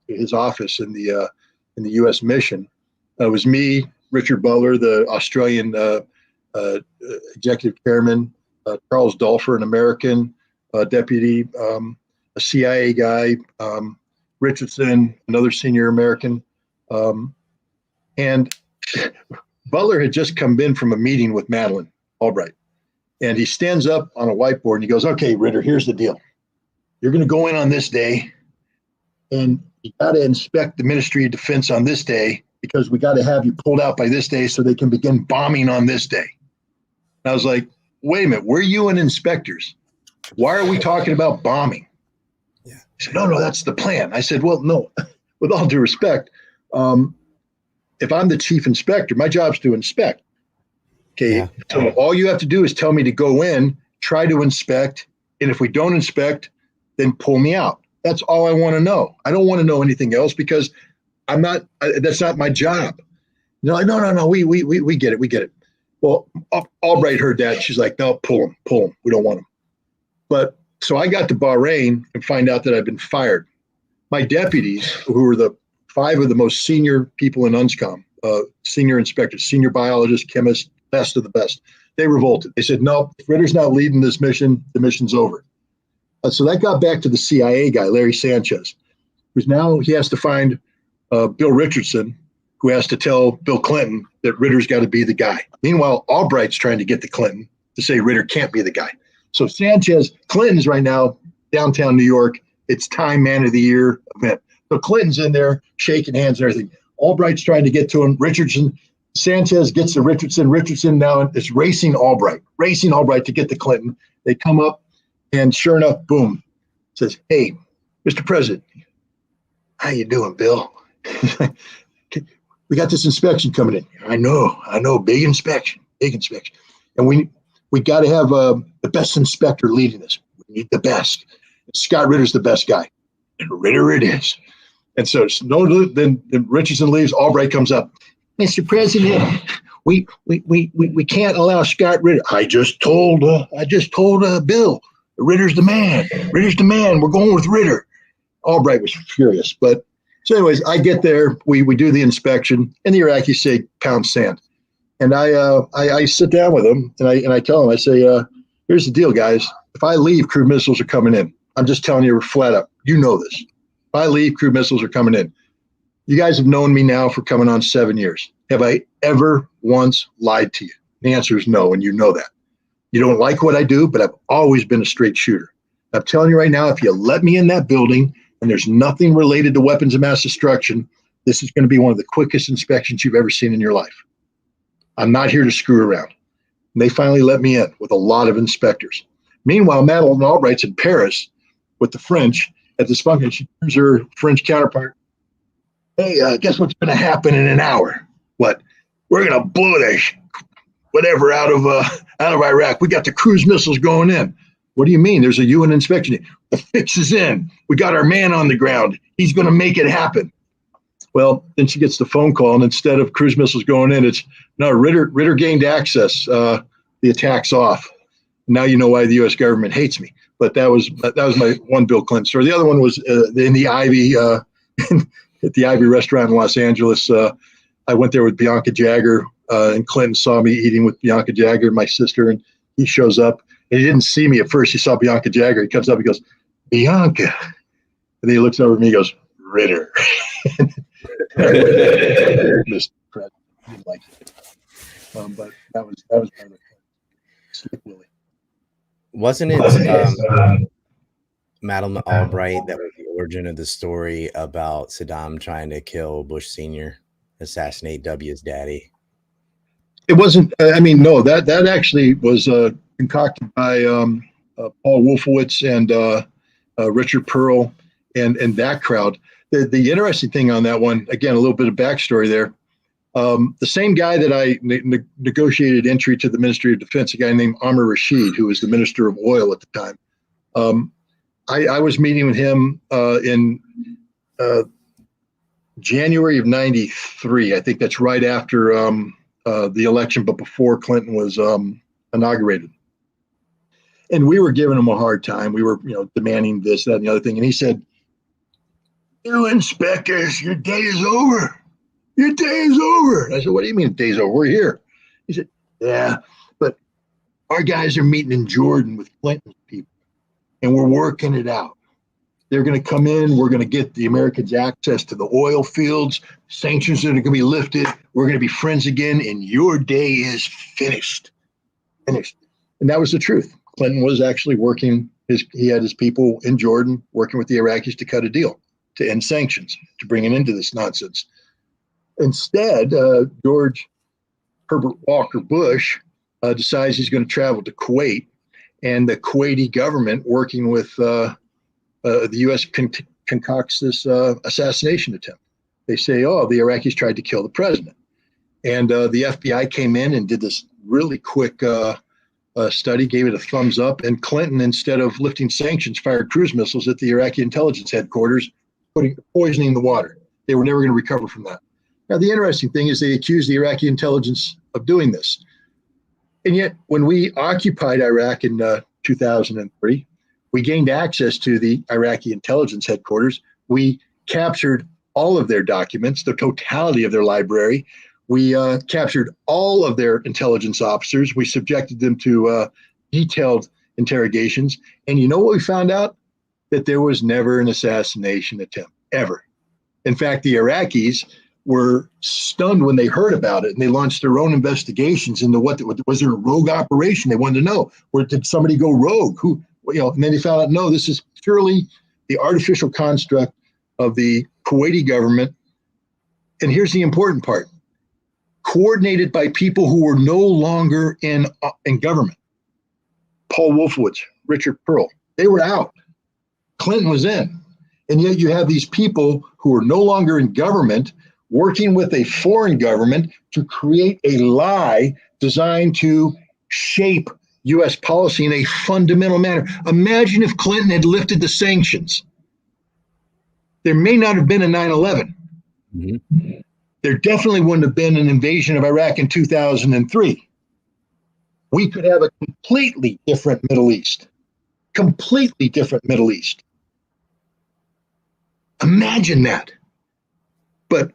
his office in the U.S. mission. It was me, Richard Butler, the Australian executive chairman, Charles Dulfer, an American deputy, a CIA guy, Richardson, another senior American. And Butler had just come in from a meeting with Madeleine Albright. And he stands up on a whiteboard and he goes, okay, Ritter, here's the deal. You're going to go in on this day and you got to inspect the Ministry of Defense on this day because we got to have you pulled out by this day so they can begin bombing on this day. And I was like, wait a minute, we're UN inspectors. Why are we talking about bombing? Yeah. He said, no, that's the plan. I said, well, no, with all due respect, if I'm the chief inspector, my job's to inspect. Okay, yeah. So all you have to do is tell me to go in, try to inspect, and if we don't inspect, then pull me out. That's all I want to know. I don't want to know anything else because that's not my job. They're like, no, we get it. Well, Albright heard that. She's like, no, pull him. We don't want him. But so I got to Bahrain and find out that I've been fired. My deputies, who were the 5 of the most senior people in UNSCOM, senior inspectors, senior biologists, chemists, best of the best, they revolted. They said, no, if Ritter's not leading this mission, the mission's over. So that got back to the CIA guy, Larry Sanchez, who's now, he has to find Bill Richardson, who has to tell Bill Clinton that Ritter's got to be the guy. Meanwhile, Albright's trying to get the Clinton to say Ritter can't be the guy. So Clinton's right now downtown New York. It's Time Man of the Year event. So Clinton's in there shaking hands and everything. Albright's trying to get to him. Sanchez gets to Richardson. Richardson now is racing Albright to get to Clinton. They come up, and sure enough, boom, says, "Hey, Mr. President, how you doing, Bill? We got this inspection coming in." I know, big inspection. And we got to have the best inspector leading this. We need the best. Scott Ritter's the best guy. And Ritter it is. And so then Richardson leaves. Albright comes up. "Mr. President, we can't allow Scott Ritter." I just told Bill, Ritter's the man. We're going with Ritter. Albright was furious. But so anyways, I get there. We do the inspection, and the Iraqis say, "Pound sand." And I sit down with them, and I tell them, I say, "Here's the deal, guys. If I leave, crude missiles are coming in. I'm just telling you flat up. You know this. If I leave, crude missiles are coming in. You guys have known me now for coming on 7 years. Have I ever once lied to you?" The answer is no, and you know that. You don't like what I do, but I've always been a straight shooter. I'm telling you right now, if you let me in that building and there's nothing related to weapons of mass destruction, this is going to be one of the quickest inspections you've ever seen in your life. I'm not here to screw around. And they finally let me in with a lot of inspectors. Meanwhile, Madeleine Albright's in Paris with the French at this function. She turns her French counterpart. "Hey, guess what's going to happen in an hour?" "What?" "We're going to blow that whatever out of Iraq. We got the cruise missiles going in." "What do you mean? There's a UN inspection. The fix is in. We got our man on the ground. He's going to make it happen." Well, then she gets the phone call, and instead of cruise missiles going in, it's no, Ritter gained access. The attack's off. Now you know why the U.S. government hates me. But that was my one Bill Clinton story. The other one was in the Ivy at the Ivy restaurant in Los Angeles. I went there with Bianca Jagger, and Clinton saw me eating with Bianca Jagger, my sister, and he shows up. And he didn't see me at first. He saw Bianca Jagger. He comes up, he goes, "Bianca." And then he looks over at me, he goes, "Ritter." Mr. President, he didn't like it. But that was part of Slick Willie. Wasn't it Madeleine Albright that was the origin of the story about Saddam trying to kill Bush Sr., assassinate W's daddy? It wasn't. I mean, no. That actually was concocted by Paul Wolfowitz and Richard Pearl and that crowd. The interesting thing on that one, again, a little bit of backstory there. The same guy that I negotiated entry to the Ministry of Defense, a guy named Amr Rashid, who was the Minister of Oil at the time. I was meeting with him in January of '93. I think that's right after the election, but before Clinton was inaugurated. And we were giving him a hard time. We were, demanding this, that, and the other thing. And he said, "You inspectors, your day is over. Your day is over." And I said, "What do you mean the day's over? We're here." He said, "Yeah, but our guys are meeting in Jordan with Clinton's people, and we're working it out. They're going to come in. We're going to get the Americans access to the oil fields. Sanctions are going to be lifted. We're going to be friends again, and your day is finished." Finished. And that was the truth. Clinton was actually working. He had his people in Jordan working with the Iraqis to cut a deal to end sanctions, to bring an end to this nonsense. Instead, George Herbert Walker Bush decides he's going to travel to Kuwait, and the Kuwaiti government, working with the U.S., concocts this assassination attempt. They say, "Oh, the Iraqis tried to kill the president." And the FBI came in and did this really quick study, gave it a thumbs up, and Clinton, instead of lifting sanctions, fired cruise missiles at the Iraqi intelligence headquarters, poisoning the water. They were never going to recover from that. Now, the interesting thing is they accused the Iraqi intelligence of doing this. And yet, when we occupied Iraq in 2003, we gained access to the Iraqi intelligence headquarters. We captured all of their documents, the totality of their library. We captured all of their intelligence officers. We subjected them to detailed interrogations. And you know what we found out? That there was never an assassination attempt, ever. In fact, the Iraqis were stunned when they heard about it, and they launched their own investigations into what was there a rogue operation. They wanted to know, where did somebody go rogue? Who, and then they found out, no, this is purely the artificial construct of the Kuwaiti government and here's the important part, coordinated by people who were no longer in government. Paul Wolfowitz, Richard Pearl, they were out. Clinton was in. And yet you have these people who are no longer in government working with a foreign government to create a lie designed to shape U.S. policy in a fundamental manner. Imagine if Clinton had lifted the sanctions. There may not have been a 9/11. Mm-hmm. There definitely wouldn't have been an invasion of Iraq in 2003. We could have a completely different Middle East. Completely different Middle East. Imagine that. But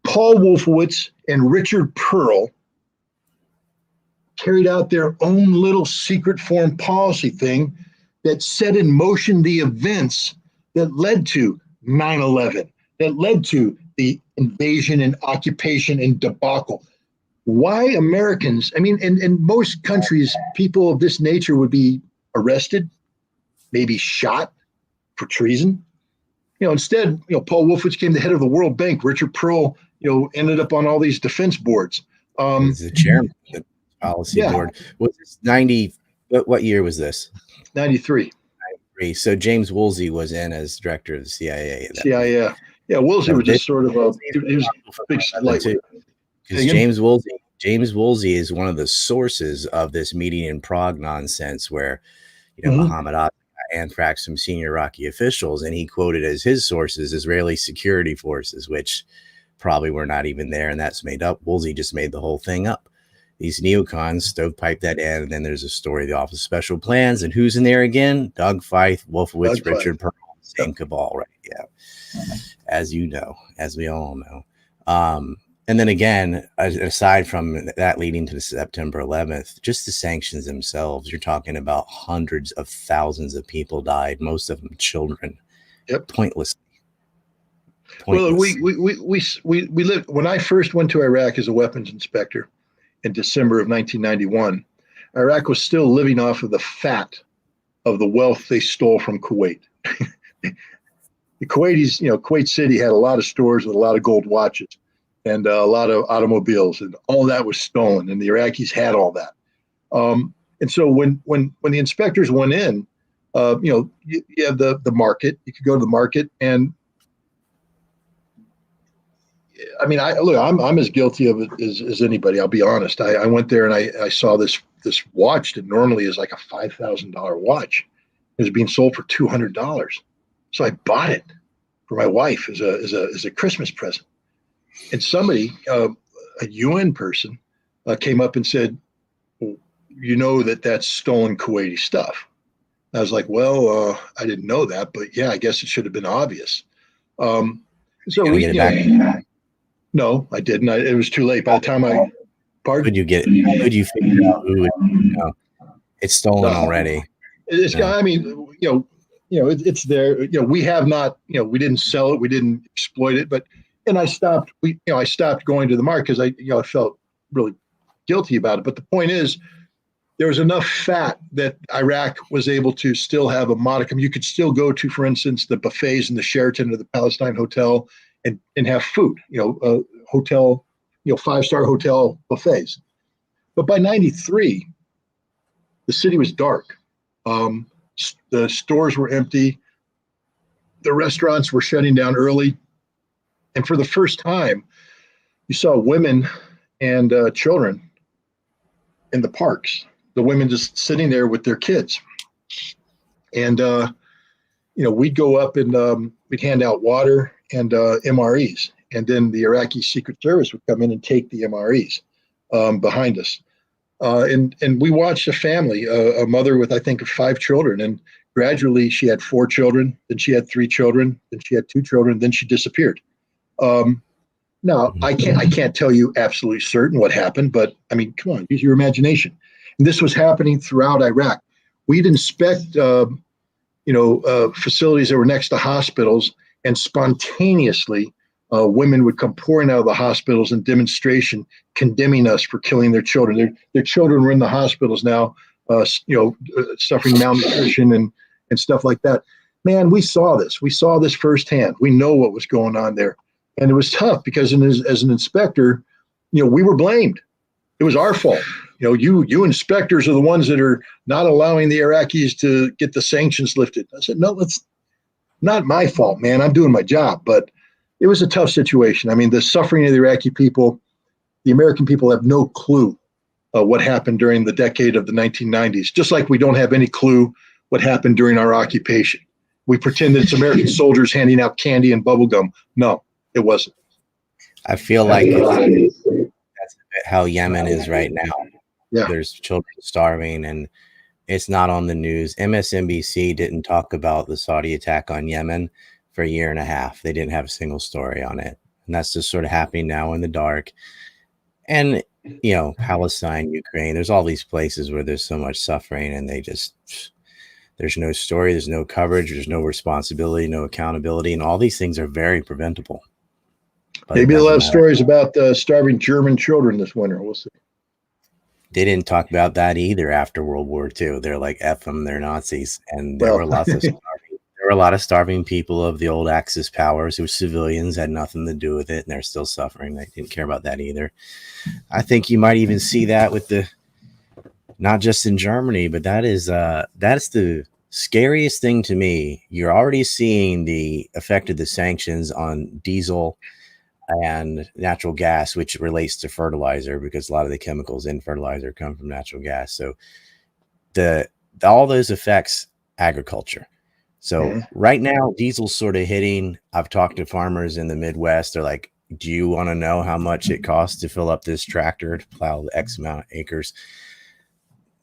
Paul Wolfowitz and Richard Pearl carried out their own little secret foreign policy thing that set in motion the events that led to 9/11, that led to the invasion and occupation and debacle. Why Americans, I mean, in most countries, people of this nature would be arrested, maybe shot for treason. Instead, Paul Wolfowitz became the head of the World Bank. Richard Pearl, ended up on all these defense boards. He's the chairman of the policy board. Was this 90? What year was this? 93. So James Woolsey was in as director of the CIA. CIA. Yeah, Woolsey was just sort of he was a big lightweight. Because James Woolsey is one of the sources of this meeting in Prague nonsense where, Muhammad Ali got anthrax from senior Iraqi officials, and he quoted as his sources Israeli security forces, which probably were not even there, and that's made up. Woolsey just made the whole thing up. These neocons stovepiped that in, and then there's a story of the Office of Special Plans, and who's in there again? Doug Feith, Wolfowitz, Richard Pearl, same cabal, right? Yeah, as you know, as we all know. And then again, aside from that leading to the September 11th, just the sanctions themselves, you're talking about hundreds of thousands of people died, most of them children. Yep. Pointlessly. Well, we lived, when I first went to Iraq as a weapons inspector in December of 1991, Iraq was still living off of the fat of the wealth they stole from Kuwait. The Kuwaitis, Kuwait City had a lot of stores with a lot of gold watches and a lot of automobiles, and all that was stolen, and the Iraqis had all that. And so when the inspectors went in, you have the market. You could go to the market, and I mean, I'm as guilty of it as anybody. I'll be honest. I went there and I saw this watch that normally is like a $5,000 watch. It was being sold for $200. So I bought it for my wife as a Christmas present. And somebody, a UN person, came up and said, well, that's stolen Kuwaiti stuff. I was like, well, I didn't know that, but yeah, I guess it should have been obvious. So we get it back. No, I didn't. It was too late. By the time pardon? Could you get it? Could you figure out who it's stolen already? It's I mean, it's there. We have not. We didn't sell it. We didn't exploit it. And I stopped. I stopped going to the market because I felt really guilty about it. But the point is, there was enough fat that Iraq was able to still have a modicum. You could still go to, for instance, the buffets in the Sheraton or the Palestine Hotel and have food. Hotel, 5-star hotel buffets. But by 93, the city was dark. The stores were empty. The restaurants were shutting down early. And for the first time, you saw women and children in the parks, the women just sitting there with their kids. And, we'd go up and we'd hand out water and MREs. And then the Iraqi Secret Service would come in and take the MREs behind us. And we watched a family, a mother with, I think, 5 children. And gradually she had 4 children, then she had 3 children, then she had 2 children, then she disappeared. Now, I can't tell you absolutely certain what happened, but I mean, come on, use your imagination. And this was happening throughout Iraq. We'd inspect, facilities that were next to hospitals, and spontaneously, women would come pouring out of the hospitals in demonstration, condemning us for killing their children. Their children were in the hospitals now, suffering malnutrition and stuff like that. Man, we saw this. We saw this firsthand. We know what was going on there. And it was tough because as an inspector, we were blamed. It was our fault. You inspectors are the ones that are not allowing the Iraqis to get the sanctions lifted. I said, no, it's not my fault, man. I'm doing my job. But it was a tough situation. I mean, the suffering of the Iraqi people, the American people have no clue what happened during the decade of the 1990s, just like we don't have any clue what happened during our occupation. We pretend that it's American soldiers handing out candy and bubble gum. No, it wasn't. I feel like that's a bit how Yemen is right now. Yeah. There's children starving, and it's not on the news. MSNBC didn't talk about the Saudi attack on Yemen for a year and a half. They didn't have a single story on it. And that's just sort of happening now in the dark. And, Palestine, Ukraine, there's all these places where there's so much suffering, and there's no story, there's no coverage, there's no responsibility, no accountability. And all these things are very preventable. But maybe they'll have stories about starving German children this winter. We'll see. They didn't talk about that either after World War II. They're like, F them, they're Nazis. And there were lots of there were a lot of starving people of the old Axis powers who were civilians, had nothing to do with it, and they're still suffering. They didn't care about that either. I think you might even see that with not just in Germany, but that's the scariest thing to me. You're already seeing the effect of the sanctions on diesel and natural gas, which relates to fertilizer, because a lot of the chemicals in fertilizer come from natural gas. So all those affects agriculture. So right now, diesel's sort of hitting. I've talked to farmers in the Midwest. They're like, do you want to know how much it costs to fill up this tractor to plow the X amount of acres?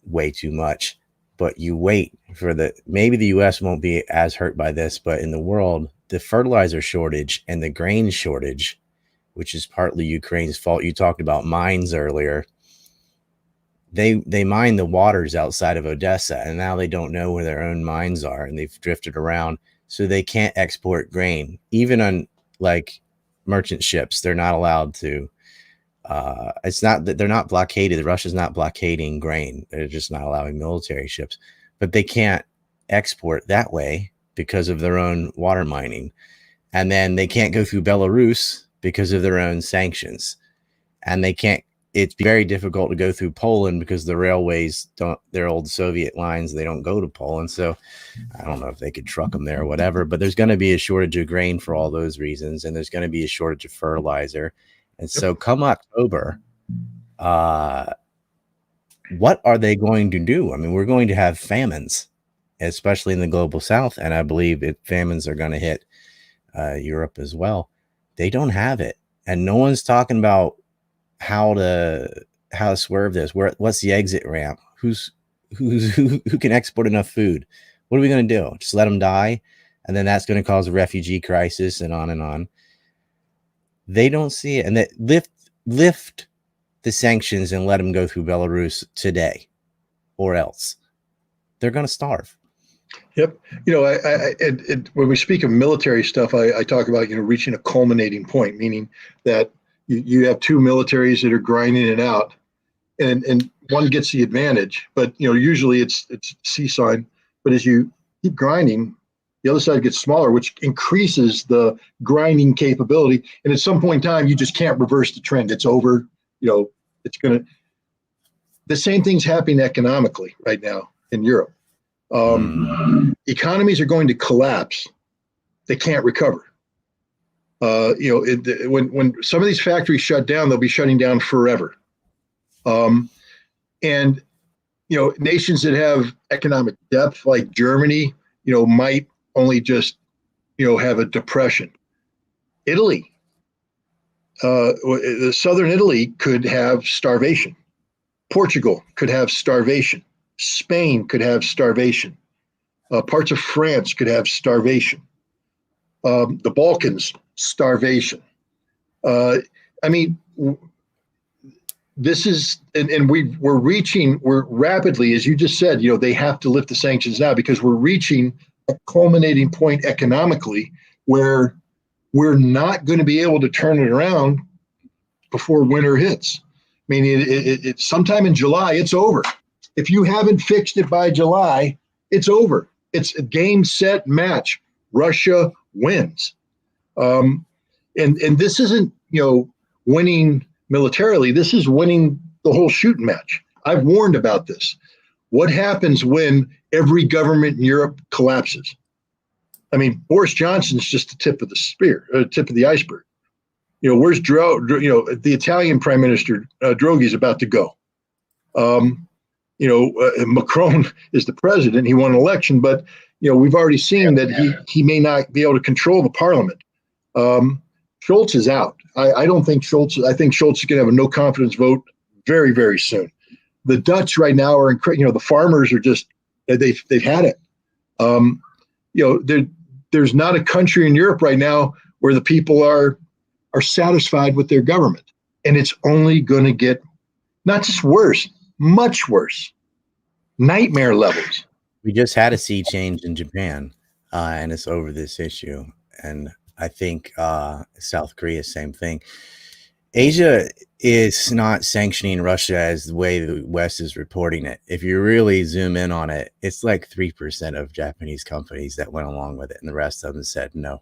Way too much. But you wait for maybe the US won't be as hurt by this, but in the world, the fertilizer shortage and the grain shortage, which is partly Ukraine's fault. You talked about mines earlier. They mine the waters outside of Odessa, and now they don't know where their own mines are, and they've drifted around, so they can't export grain. Even on like merchant ships, they're not allowed to. It's not that they're not blockaded. Russia's not blockading grain. They're just not allowing military ships, but they can't export that way because of their own water mining. And then they can't go through Belarus because of their own sanctions. And it's very difficult to go through Poland because the railways they're old Soviet lines. They don't go to Poland. So I don't know if they could truck them there or whatever, but there's going to be a shortage of grain for all those reasons. And there's going to be a shortage of fertilizer. And so come October, what are they going to do? I mean, we're going to have famines, especially in the global south. And I believe famines are going to hit Europe as well. They don't have it. And no one's talking about how to swerve this. What's the exit ramp? Who can export enough food? What are we going to do? Just let them die? And then that's going to cause a refugee crisis and on and on. They don't see it. And that lift the sanctions and let them go through Belarus today, or else they're going to starve. Yep. When we speak of military stuff, I talk about, reaching a culminating point, meaning that you have two militaries that are grinding it out, and one gets the advantage, but, usually it's seesaw. But as you keep grinding, the other side gets smaller, which increases the grinding capability. And at some point in time, you just can't reverse the trend. It's over. It's going to. The same thing's happening economically right now in Europe. Economies are going to collapse. They can't recover. When some of these factories shut down, they'll be shutting down forever. And nations that have economic depth, like Germany, might only just, have a depression. Italy, southern Italy could have starvation. Portugal could have starvation. Spain could have starvation. Parts of France could have starvation. The Balkans, starvation. This is, and we're rapidly, as you just said, they have to lift the sanctions now because we're reaching a culminating point economically where we're not going to be able to turn it around before winter hits. It's sometime in July, it's over. If you haven't fixed it by July, it's over. It's a game, set, match. Russia wins. And this isn't, winning militarily. This is winning the whole shooting match. I've warned about this. What happens when every government in Europe collapses? I mean, Boris Johnson's just the tip of the iceberg. Where's the Italian Prime Minister Draghi's about to go. Macron is the president. He won an election, but we've already seen that he may not be able to control the parliament. Schultz is out. I don't think Schultz. I think Schultz is going to have a no confidence vote very, very soon. The Dutch right now are the farmers are just they've had it. There's not a country in Europe right now where the people are satisfied with their government, and it's only going to get not just worse, much worse, nightmare levels. We just had a sea change in Japan, and it's over this issue. And I think South Korea, same thing. Asia is not sanctioning Russia as the way the West is reporting it. If you really zoom in on it, it's like 3% of Japanese companies that went along with it, and the rest of them said no.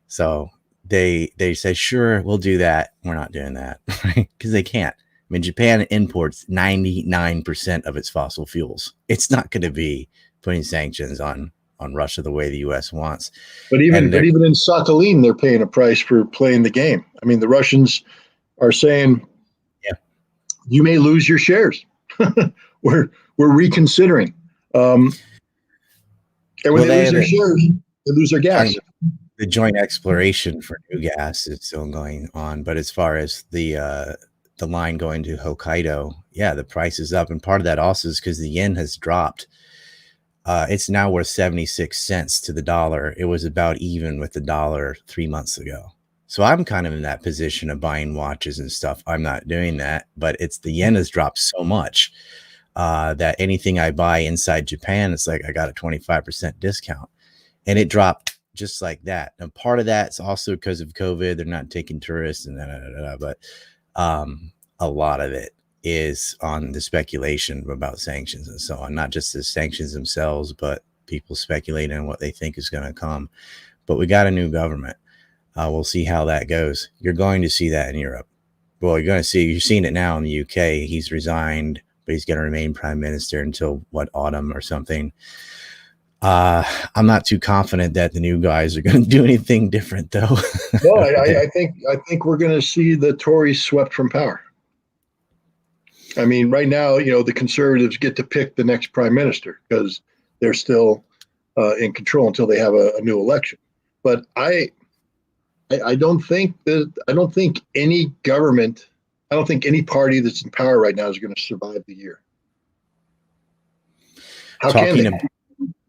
So they said, sure, we'll do that. We're not doing that, right? Because they can't. I mean, Japan imports 99% of its fossil fuels. It's not going to be putting sanctions on Russia the way the U.S. wants. But even in Sakhalin, they're paying a price for playing the game. I mean, the Russians are saying, you may lose your shares. we're reconsidering. And when they lose their shares, they lose their gas. The joint exploration for new gas is still going on. But as far as the line going to Hokkaido, the price is up. And part of that also is because the yen has dropped. It's now worth 76 cents to the dollar. It was about even with the dollar 3 months ago. So I'm kind of in that position of buying watches and stuff. I'm not doing that, but it's the yen has dropped so much that anything I buy inside Japan, it's like I got a 25% discount, and it dropped just like that. And part of that's also because of COVID. They're not taking tourists and but a lot of it is on the speculation about sanctions and so on, not just the sanctions themselves, but people speculating on what they think is going to come. But we got a new government. We'll see how that goes. You're going to see that in Europe. Well, you're seeing it now in the UK. He's resigned, but he's going to remain prime minister until autumn or something. I'm not too confident that the new guys are going to do anything different, though. No, I think we're going to see the Tories swept from power. I mean, right now, the conservatives get to pick the next prime minister because they're still in control until they have a new election. But I don't think any government, I don't think any party that's in power right now is going to survive the year. How can they?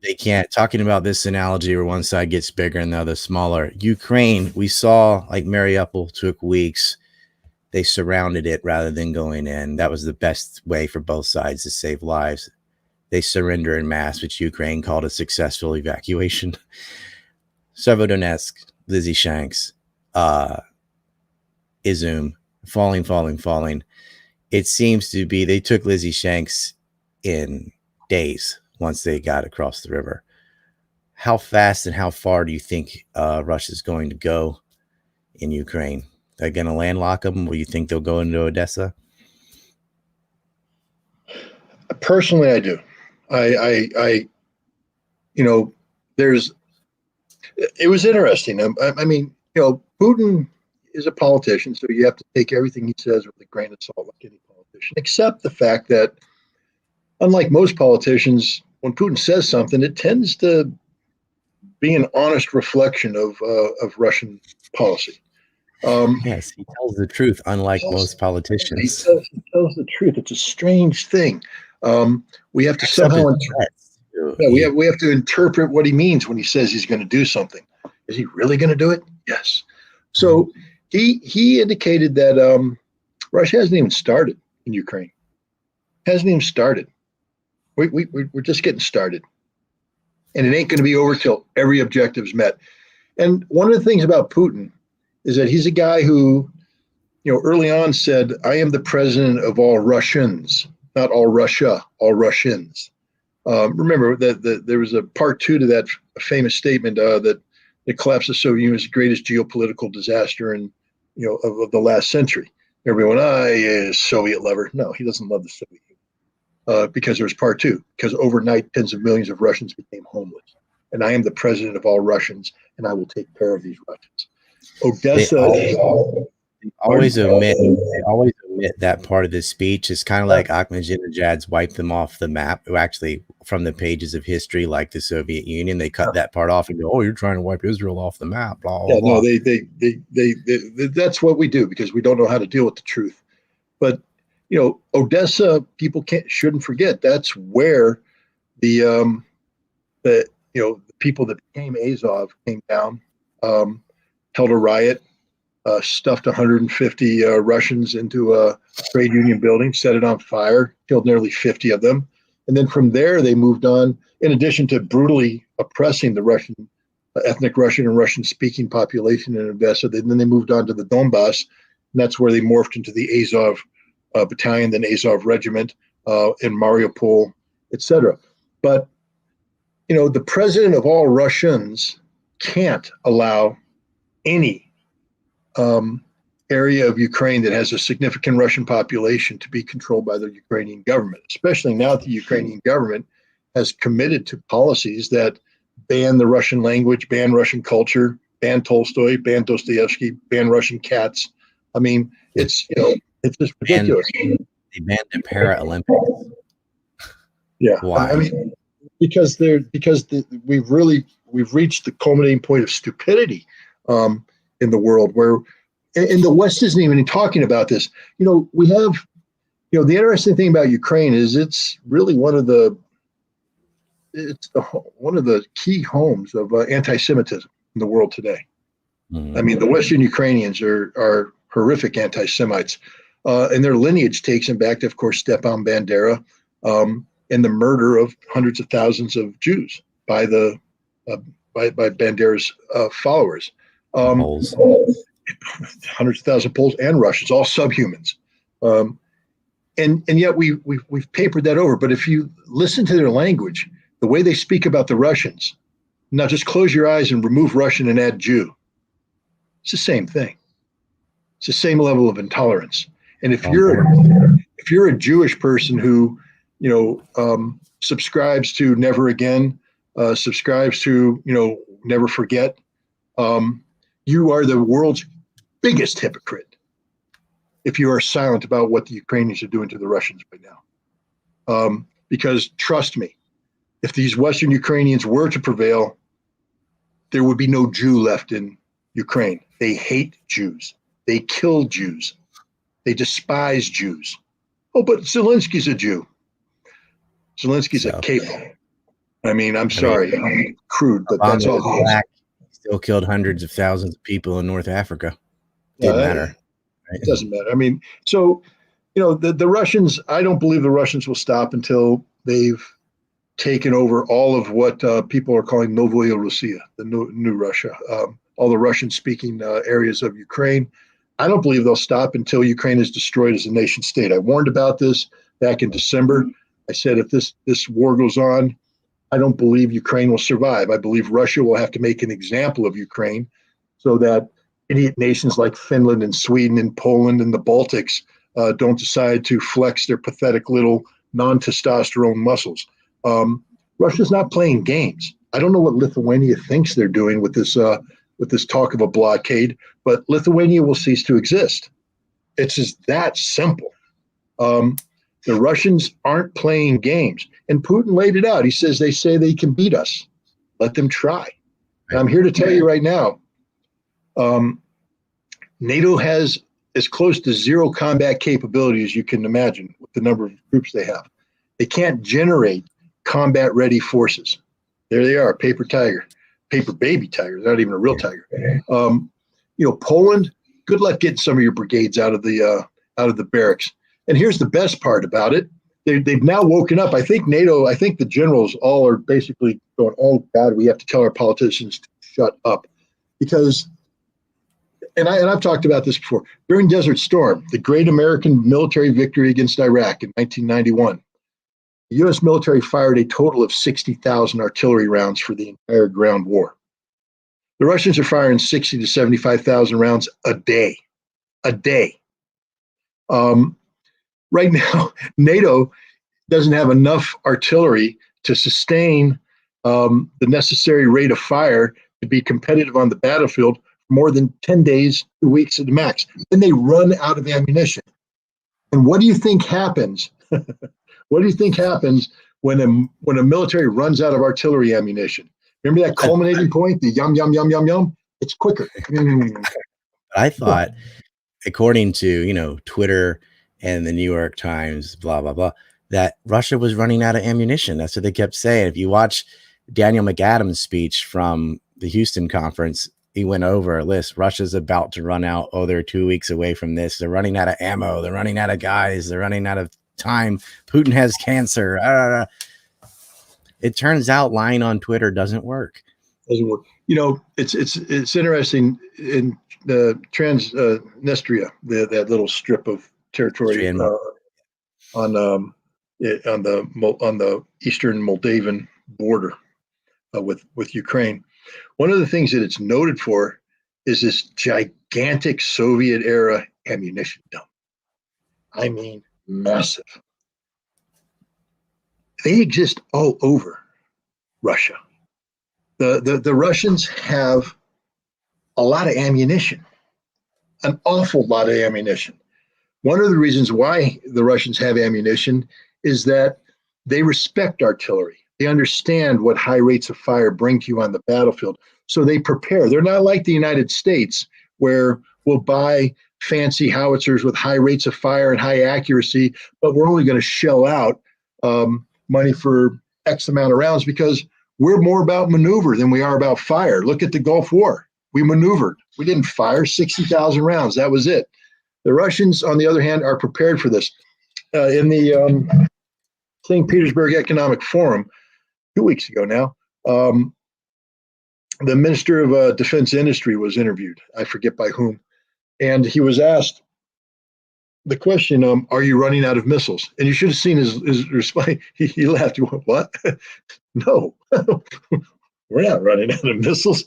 They can't. Talking about this analogy where one side gets bigger and the other smaller. Ukraine, we saw like Mariupol took weeks. They surrounded it rather than going in. That was the best way for both sides to save lives. They surrender en masse, which Ukraine called a successful evacuation. Severodonetsk, Lizzie Shanks, Izum, falling. It seems to be they took Lizzie Shanks in days once they got across the river. How fast and how far do you think Russia's going to go in Ukraine? They're going to landlock them? Will you think they'll go into Odessa? Personally, I do. It was interesting. I mean, Putin is a politician, so you have to take everything he says with a grain of salt, like any politician, except the fact that, unlike most politicians, when Putin says something, it tends to be an honest reflection of Russian policy. Yes, he tells the truth, unlike most politicians. He tells the truth. It's a strange thing. We have to somehow we have to interpret what he means when he says he's going to do something. Is he really going to do it? Yes. So he indicated that Russia hasn't even started in Ukraine. Hasn't even started. We're just getting started, and it ain't going to be over till every objective's met. And one of the things about Putin is that he's a guy who, early on said, "I am the president of all Russians, not all Russia, all Russians." Remember that there was a part 2 to that famous statement that The collapse of the Soviet Union is the greatest geopolitical disaster of the last century. Everyone, yeah, Soviet lover. No, he doesn't love the Soviet Union because there was part two. Because overnight, tens of millions of Russians became homeless, and I am the president of all Russians, and I will take care of these Russians. Odessa. They always omit that part of the speech. It's kind of like Ahmadinejad's wiped them off the map. Actually, from the pages of history, like the Soviet Union, they cut that part off and go, "Oh, you're trying to wipe Israel off the map." Blah blah. Yeah, blah. no, they that's what we do because we don't know how to deal with the truth. But Odessa, people shouldn't forget that's where the people that became Azov came down, held a riot, stuffed 150 Russians into a trade union building, set it on fire, killed nearly 50 of them. And then from there, they moved on, in addition to brutally oppressing the Russian, ethnic Russian and Russian-speaking population in Odessa. Then they moved on to the Donbass, and that's where they morphed into the Azov battalion, then Azov regiment in Mariupol, etc. But, the president of all Russians can't allow any area of Ukraine that has a significant Russian population to be controlled by the Ukrainian government, especially now that the Ukrainian government has committed to policies that ban the Russian language, ban Russian culture, ban Tolstoy, ban Dostoevsky, ban Russian cats. I mean, it's just ridiculous. They banned the Paralympics. Yeah, why? I mean, because we've reached the culminating point of stupidity in the world where, and the West isn't even talking about this. We have, the interesting thing about Ukraine is it's really one of the key homes of anti-Semitism in the world today. Mm-hmm. I mean, the Western Ukrainians are horrific anti-Semites, and their lineage takes them back to, of course, Stepan Bandera and the murder of hundreds of thousands of Jews by Bandera's followers. Hundreds of thousands of Poles and Russians, all subhumans, and yet we've papered that over. But if you listen to their language, the way they speak about the Russians, now just close your eyes and remove Russian and add Jew. It's the same thing. It's the same level of intolerance. And if you're a Jewish person who subscribes to never again, subscribes to never forget, you are the world's biggest hypocrite if you are silent about what the Ukrainians are doing to the Russians right now. Because trust me, if these Western Ukrainians were to prevail, there would be no Jew left in Ukraine. They hate Jews. They kill Jews. They despise Jews. Oh, but Zelensky's a Jew. Zelensky's a capo. I mean, I'm sorry. I'm crude, but that's all he is. Still killed hundreds of thousands of people in North Africa. Didn't matter. Right? It doesn't matter. I mean, so, the Russians, I don't believe the Russians will stop until they've taken over all of what people are calling Novaya Russia, the new Russia, all the Russian-speaking areas of Ukraine. I don't believe they'll stop until Ukraine is destroyed as a nation state. I warned about this back in December. I said if this war goes on, I don't believe Ukraine will survive. I believe Russia will have to make an example of Ukraine so that idiot nations like Finland and Sweden and Poland and the Baltics don't decide to flex their pathetic little non-testosterone muscles. Russia's not playing games. I don't know what Lithuania thinks they're doing with this talk of a blockade, but Lithuania will cease to exist. It's just that simple. The Russians aren't playing games. And Putin laid it out. He says they say they can beat us. Let them try. And I'm here to tell you right now, NATO has as close to zero combat capability as you can imagine with the number of troops they have. They can't generate combat-ready forces. There they are, paper baby tiger, not even a real tiger. Poland, good luck getting some of your brigades out of the barracks. And here's the best part about it. They've now woken up. I think the generals all are basically going, oh, God, we have to tell our politicians to shut up. Because, and I've talked about this before, during Desert Storm, the great American military victory against Iraq in 1991, the U.S. military fired a total of 60,000 artillery rounds for the entire ground war. The Russians are firing 60 to 75,000 rounds a day. A day. Right now, NATO doesn't have enough artillery to sustain the necessary rate of fire to be competitive on the battlefield for more than 10 days, 2 weeks at the max. Then they run out of ammunition. And what do you think happens? What do you think happens when a military runs out of artillery ammunition? Remember that culminating point, the yum, yum, yum, yum, yum? It's quicker. I thought, according to, Twitter and the New York Times, blah, blah, blah, that Russia was running out of ammunition. That's what they kept saying. If you watch Daniel McAdams' speech from the Houston conference, he went over a list. Russia's about to run out. Oh, they're 2 weeks away from this. They're running out of ammo. They're running out of guys. They're running out of time. Putin has cancer. It turns out lying on Twitter doesn't work. Doesn't work. It's interesting in the Transnistria, that little strip of territory on the eastern Moldavan border with Ukraine. One of the things that it's noted for is this gigantic Soviet era ammunition dump. I mean, massive. They exist all over Russia. The Russians have a lot of ammunition, an awful lot of ammunition. One of the reasons why the Russians have ammunition is that they respect artillery. They understand what high rates of fire bring to you on the battlefield. So they prepare. They're not like the United States, where we'll buy fancy howitzers with high rates of fire and high accuracy, but we're only going to shell out money for X amount of rounds because we're more about maneuver than we are about fire. Look at the Gulf War. We maneuvered. We didn't fire 60,000 rounds. That was it. The Russians, on the other hand, are prepared for this. In the St. Petersburg Economic Forum 2 weeks ago now, the Minister of Defense Industry was interviewed. I forget by whom. And he was asked the question, are you running out of missiles? And you should have seen his response. He laughed. He went, what? No, we're not running out of missiles.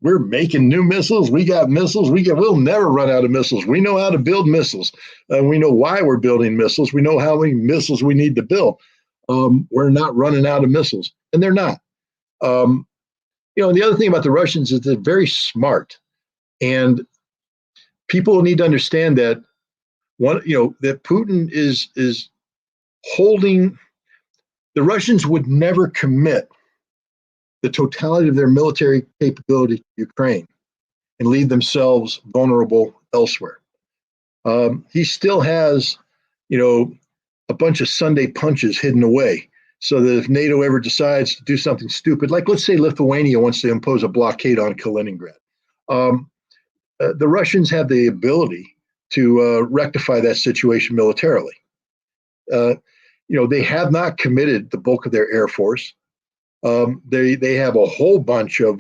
We're making new missiles. We got missiles. We'll never run out of missiles. We know how to build missiles. We know why we're building missiles. We know how many missiles we need to build. We're not running out of missiles. And they're not. And the other thing about the Russians is they're very smart. And people need to understand that that Putin is holding. The Russians would never commit the totality of their military capability to Ukraine and leave themselves vulnerable elsewhere. He still has, a bunch of Sunday punches hidden away, so that if NATO ever decides to do something stupid, like let's say Lithuania wants to impose a blockade on Kaliningrad, the Russians have the ability to rectify that situation militarily. They have not committed the bulk of their air force. They have a whole bunch of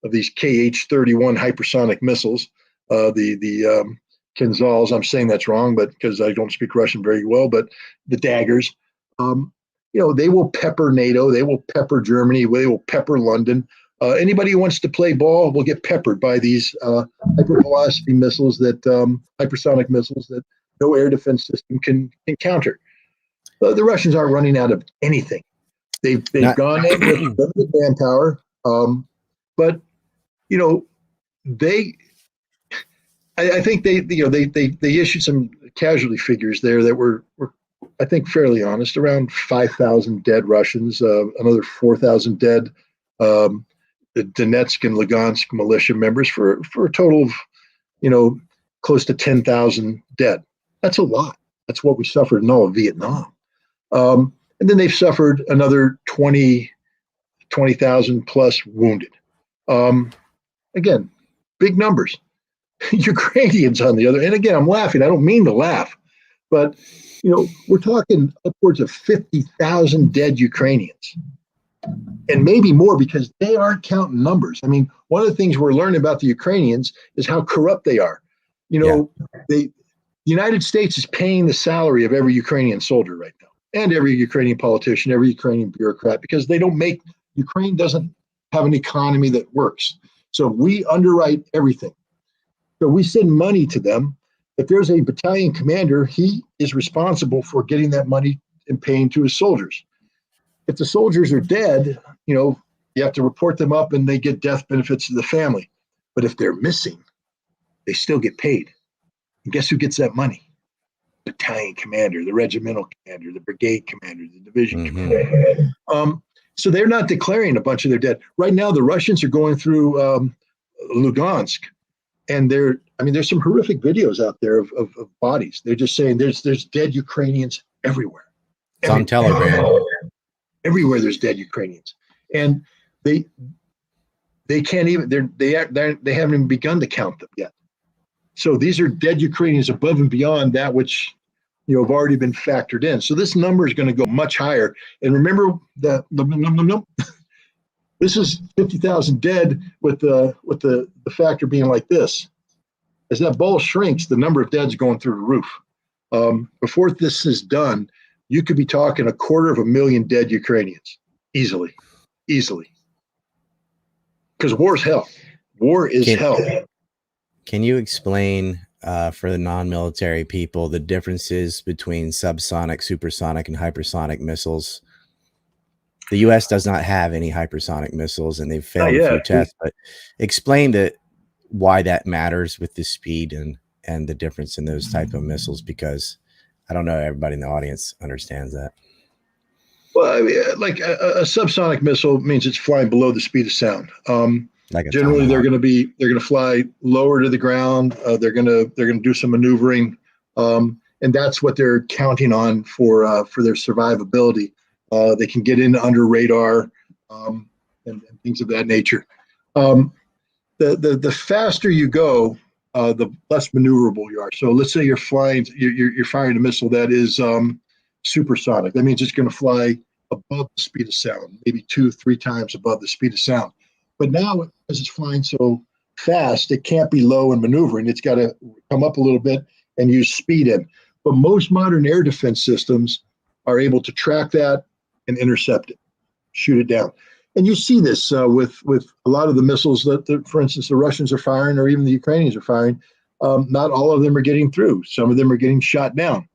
these KH-31 hypersonic missiles, the Kinzhals. I'm saying that's wrong, but because I don't speak Russian very well, but the daggers. They will pepper NATO. They will pepper Germany. They will pepper London. Anybody who wants to play ball will get peppered by these hypervelocity missiles, hypersonic missiles that no air defense system can counter. The Russians aren't running out of anything. They've gone in with limited manpower, but I think they issued some casualty figures there that were I think fairly honest. Around 5,000 dead Russians, another 4,000 dead the Donetsk and Lugansk militia members for a total of close to 10,000 dead. That's a lot. That's what we suffered in all of Vietnam. And then they've suffered another 20,000 plus wounded. Again, big numbers. Ukrainians on the other, and again, I'm laughing. I don't mean to laugh, but we're talking upwards of 50,000 dead Ukrainians, and maybe more because they aren't counting numbers. I mean, one of the things we're learning about the Ukrainians is how corrupt they are. The United States is paying the salary of every Ukrainian soldier right now, and every Ukrainian politician, every Ukrainian bureaucrat, because Ukraine doesn't have an economy that works. So we underwrite everything. So we send money to them. If there's a battalion commander, he is responsible for getting that money and paying to his soldiers. If the soldiers are dead, you have to report them up and they get death benefits to the family. But if they're missing, they still get paid. And guess who gets that money? Battalion commander, the regimental commander, the brigade commander, the division commander. So they're not declaring a bunch of their dead. Right now, the Russians are going through Lugansk, and there's some horrific videos out there of bodies. They're just saying there's dead Ukrainians everywhere. It's on Telegram. Everywhere there's dead Ukrainians, and they can't even they haven't even begun to count them yet. So these are dead Ukrainians above and beyond that which have already been factored in. So this number is going to go much higher. And remember that this is 50,000 dead with the factor being like this. As that ball shrinks, the number of deads going through the roof. Before this is done, you could be talking 250,000 dead Ukrainians easily. Because war is hell. War is hell. Can you explain for the non-military people the differences between subsonic, supersonic, and hypersonic missiles? The U.S. does not have any hypersonic missiles, and they've failed a few tests. But explain why that matters with the speed and the difference in those type of missiles, because I don't know everybody in the audience understands that. Well, I mean, like a subsonic missile means it's flying below the speed of sound. Generally, they're going to fly lower to the ground. They're going to do some maneuvering, and that's what they're counting on for their survivability. They can get in under radar and things of that nature. The faster you go, the less maneuverable you are. So let's say you're firing a missile that is supersonic. That means it's going to fly above the speed of sound, maybe 2-3 times above the speed of sound. But now, as it's flying so fast, it can't be low and maneuvering. It's got to come up a little bit and use speed in. But most modern air defense systems are able to track that and intercept it, shoot it down. And you see this with a lot of the missiles that, for instance, the Russians are firing, or even the Ukrainians are firing. Not all of them are getting through. Some of them are getting shot down.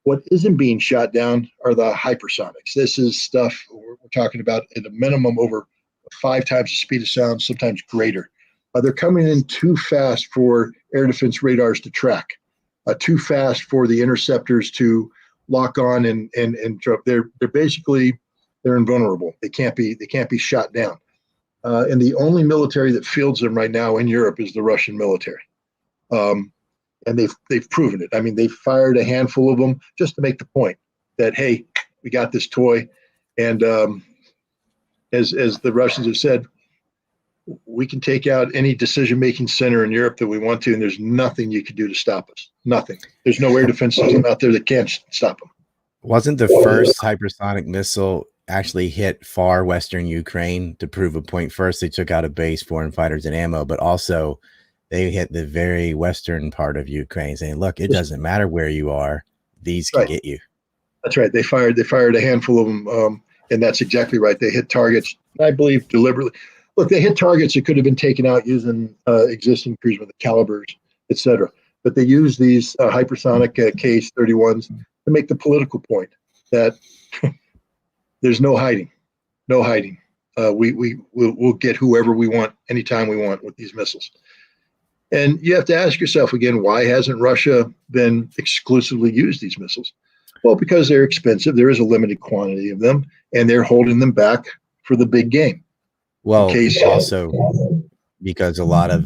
What isn't being shot down are the hypersonics. This is stuff we're talking about at a minimum over 5 times the speed of sound, sometimes greater. They're coming in too fast for air defense radars to track, too fast for the interceptors to lock on and drop. They're invulnerable. They can't be shot down. And the only military that fields them right now in Europe is the Russian military. And they've proven it. I mean, they've fired a handful of them just to make the point that, hey, we got this toy. And as the Russians have said, we can take out any decision-making center in Europe that we want to, and there's nothing you can do to stop us. Nothing. There's no air defense system out there that can't stop them. Wasn't the first hypersonic missile actually hit far western Ukraine to prove a point? First, they took out a base, foreign fighters and ammo, but also they hit the very western part of Ukraine, saying, look, it doesn't matter where you are. These can get you. That's right. They fired a handful of them, and that's exactly right. They hit targets, I believe, deliberately. Look, they hit targets that could have been taken out using existing cruise with the calibers, et cetera. But they used these hypersonic Case-31s to make the political point that there's no hiding. We'll get whoever we want, anytime we want with these missiles. And you have to ask yourself again, why hasn't Russia been exclusively used these missiles? Well, because they're expensive. There is a limited quantity of them, and they're holding them back for the big game. Well, also because a lot of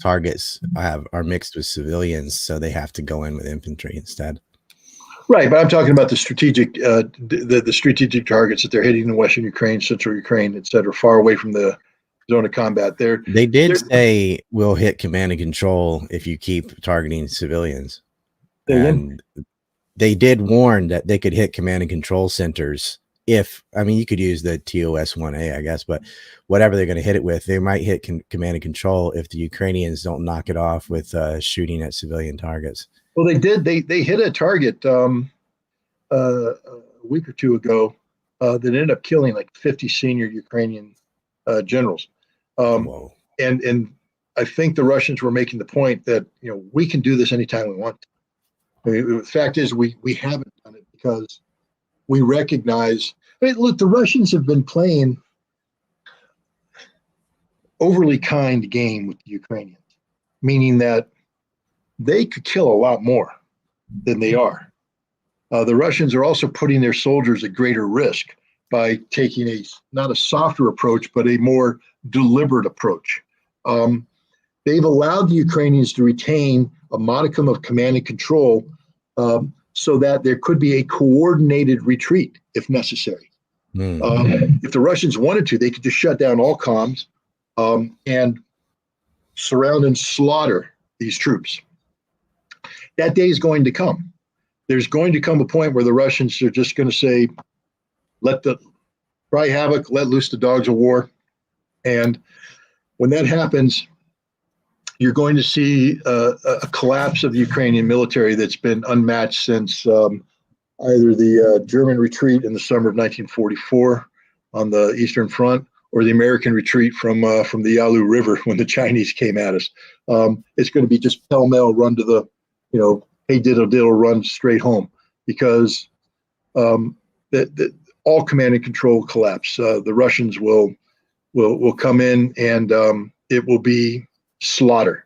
targets are mixed with civilians, so they have to go in with infantry instead. Right, but I'm talking about the strategic targets that they're hitting in Western Ukraine, Central Ukraine, et cetera, far away from the zone of combat. They did say we'll hit command and control if you keep targeting civilians. And they did warn that they could hit command and control centers you could use the TOS-1A, I guess, but whatever they're going to hit it with, they might hit command and control if the Ukrainians don't knock it off with shooting at civilian targets. Well, they did. They hit a target a week or two ago that ended up killing like 50 senior Ukrainian generals. Whoa. and I think the Russians were making the point that we can do this anytime we want. I mean, the fact is, we haven't done it because we recognize. I mean, look, the Russians have been playing overly kind game with the Ukrainians, meaning that they could kill a lot more than they are. The Russians are also putting their soldiers at greater risk by taking not a softer approach, but a more deliberate approach. They've allowed the Ukrainians to retain a modicum of command and control so that there could be a coordinated retreat if necessary. If the Russians wanted to, they could just shut down all comms and surround and slaughter these troops. That day is going to come. There's going to come a point where the Russians are just going to say, cry havoc, let loose the dogs of war. And when that happens, you're going to see a collapse of the Ukrainian military that's been unmatched since either the German retreat in the summer of 1944 on the Eastern Front, or the American retreat from the Yalu River when the Chinese came at us. It's going to be just pell-mell run to the, hey diddle diddle, run straight home, because all command and control will collapse. The Russians will come in, and it will be slaughter.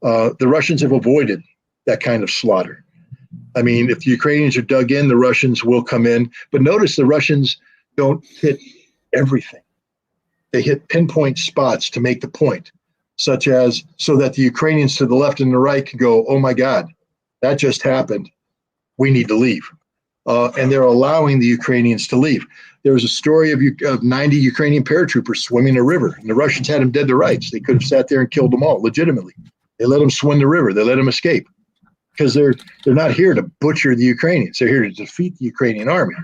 The Russians have avoided that kind of slaughter. I mean, if the Ukrainians are dug in, the Russians will come in. But notice the Russians don't hit everything. They hit pinpoint spots to make the point, such as so that the Ukrainians to the left and the right can go, oh my God, that just happened. We need to leave. And they're allowing the Ukrainians to leave. There was a story of 90 Ukrainian paratroopers swimming a river, and the Russians had them dead to rights. They could have sat there and killed them all legitimately. They let them swim the river. They let them escape because they're not here to butcher the Ukrainians. They're here to defeat the Ukrainian army,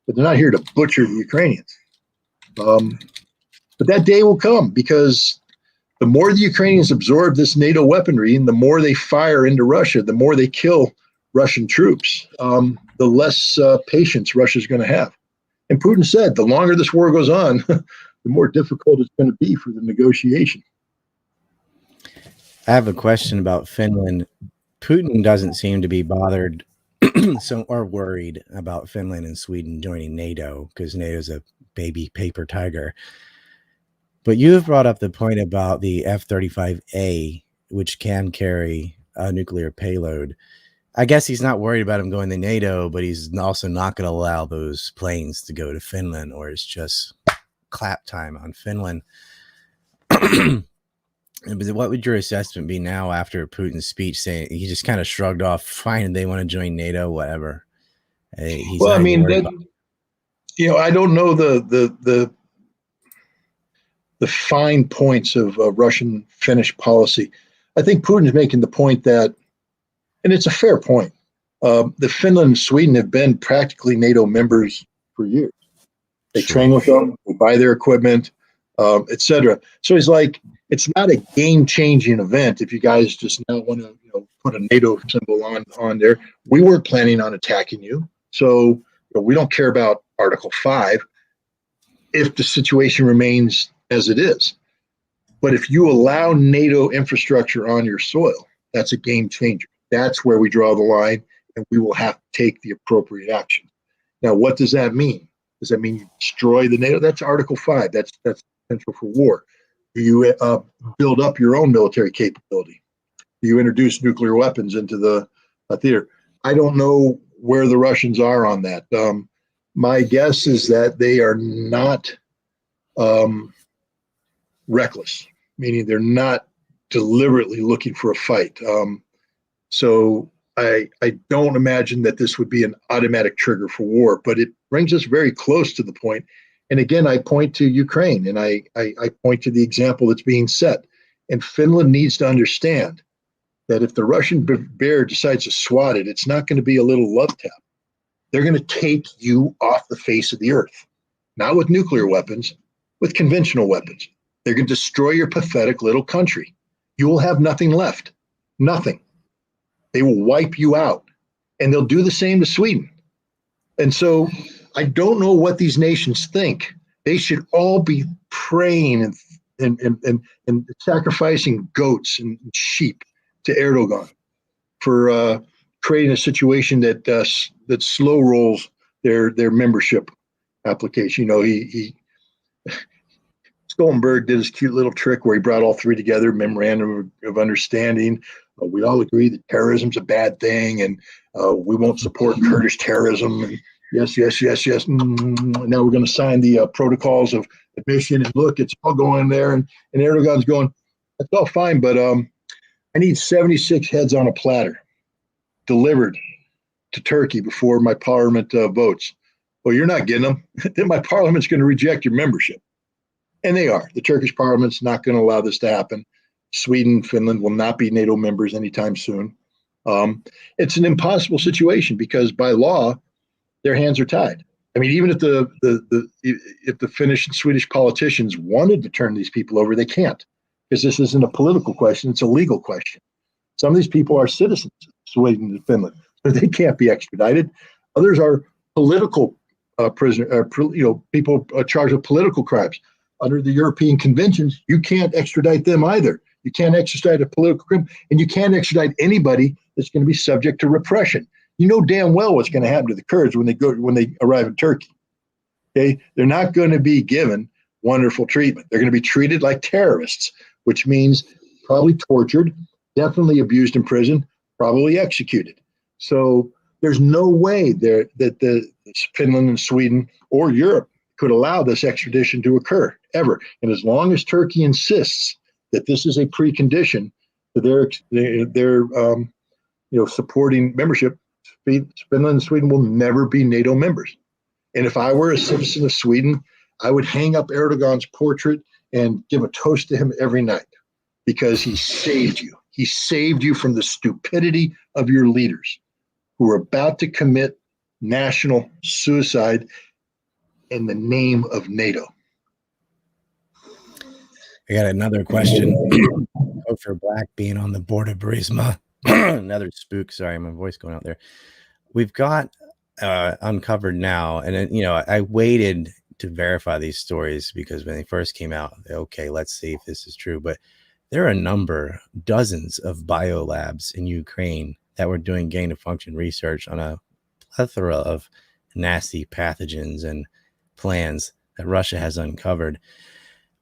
but they're not here to butcher the Ukrainians. But that day will come, because the more the Ukrainians absorb this NATO weaponry and the more they fire into Russia, the more they kill Russian troops, the less patience Russia's going to have. And Putin said, the longer this war goes on, the more difficult it's going to be for the negotiation. I have a question about Finland. Putin doesn't seem to be bothered or worried about Finland and Sweden joining NATO, because NATO is a baby paper tiger. But you've brought up the point about the F-35A, which can carry a nuclear payload. I guess he's not worried about him going to NATO, but he's also not going to allow those planes to go to Finland, or it's just clap time on Finland. What would your assessment be now after Putin's speech, saying he just kind of shrugged off, fine, they want to join NATO, whatever? Well, I mean, I don't know the fine points of Russian-Finnish policy. I think Putin's making the point that, and it's a fair point, that Finland and Sweden have been practically NATO members for years. They train with them, they buy their equipment, etc. So he's like, it's not a game-changing event if you guys just now want to put a NATO symbol on there. We weren't planning on attacking you, so we don't care about Article 5 if the situation remains as it is. But if you allow NATO infrastructure on your soil, that's a game changer. That's where we draw the line, and we will have to take the appropriate action. Now, what does that mean? Does that mean you destroy the NATO? That's Article 5. That's potential for war. Do you build up your own military capability? Do you introduce nuclear weapons into the theater? I don't know where the Russians are on that. My guess is that they are not reckless, meaning they're not deliberately looking for a fight. So I don't imagine that this would be an automatic trigger for war, but it brings us very close to the point. And again, I point to Ukraine, and I point to the example that's being set. And Finland needs to understand that if the Russian bear decides to swat it, it's not going to be a little love tap. They're going to take you off the face of the earth, not with nuclear weapons, with conventional weapons. They're going to destroy your pathetic little country. You will have nothing left, nothing. They will wipe you out, and they'll do the same to Sweden. And so I don't know what these nations think. They should all be praying and sacrificing goats and sheep to Erdogan for creating a situation that slow rolls their membership application. He Stoltenberg did his cute little trick where he brought all three together, memorandum of understanding. We all agree that terrorism's a bad thing, and we won't support Kurdish terrorism. And yes. Now we're going to sign the protocols of admission. And look, it's all going there. And Erdogan's going, that's all fine, but I need 76 heads on a platter delivered to Turkey before my parliament votes. Well, you're not getting them. Then my parliament's going to reject your membership. And they are. The Turkish parliament's not going to allow this to happen. Sweden, Finland will not be NATO members anytime soon. It's an impossible situation because by law, their hands are tied. I mean, even if the Finnish and Swedish politicians wanted to turn these people over, they can't, because this isn't a political question; it's a legal question. Some of these people are citizens of Sweden and Finland, so they can't be extradited. Others are political prisoners, people charged with political crimes. Under the European conventions, you can't extradite them either. You can't extradite a political criminal, and you can't extradite anybody that's going to be subject to repression. You know damn well what's going to happen to the Kurds when they arrive in Turkey. Okay, they're not going to be given wonderful treatment. They're going to be treated like terrorists, which means probably tortured, definitely abused in prison, probably executed. So there's no way that the Finland and Sweden or Europe could allow this extradition to occur ever. And as long as Turkey insists that this is a precondition to their supporting membership, Finland and Sweden will never be NATO members. And if I were a citizen of Sweden, I would hang up Erdogan's portrait and give a toast to him every night because he saved you. He saved you from the stupidity of your leaders who are about to commit national suicide in the name of NATO. I got another question. For Black being on the board of Burisma. Another spook. Sorry, my voice going out there. We've got Uncovered now, and I waited to verify these stories because when they first came out, okay, let's see if this is true. But there are dozens of biolabs in Ukraine that were doing gain-of-function research on a plethora of nasty pathogens and plans that Russia has uncovered.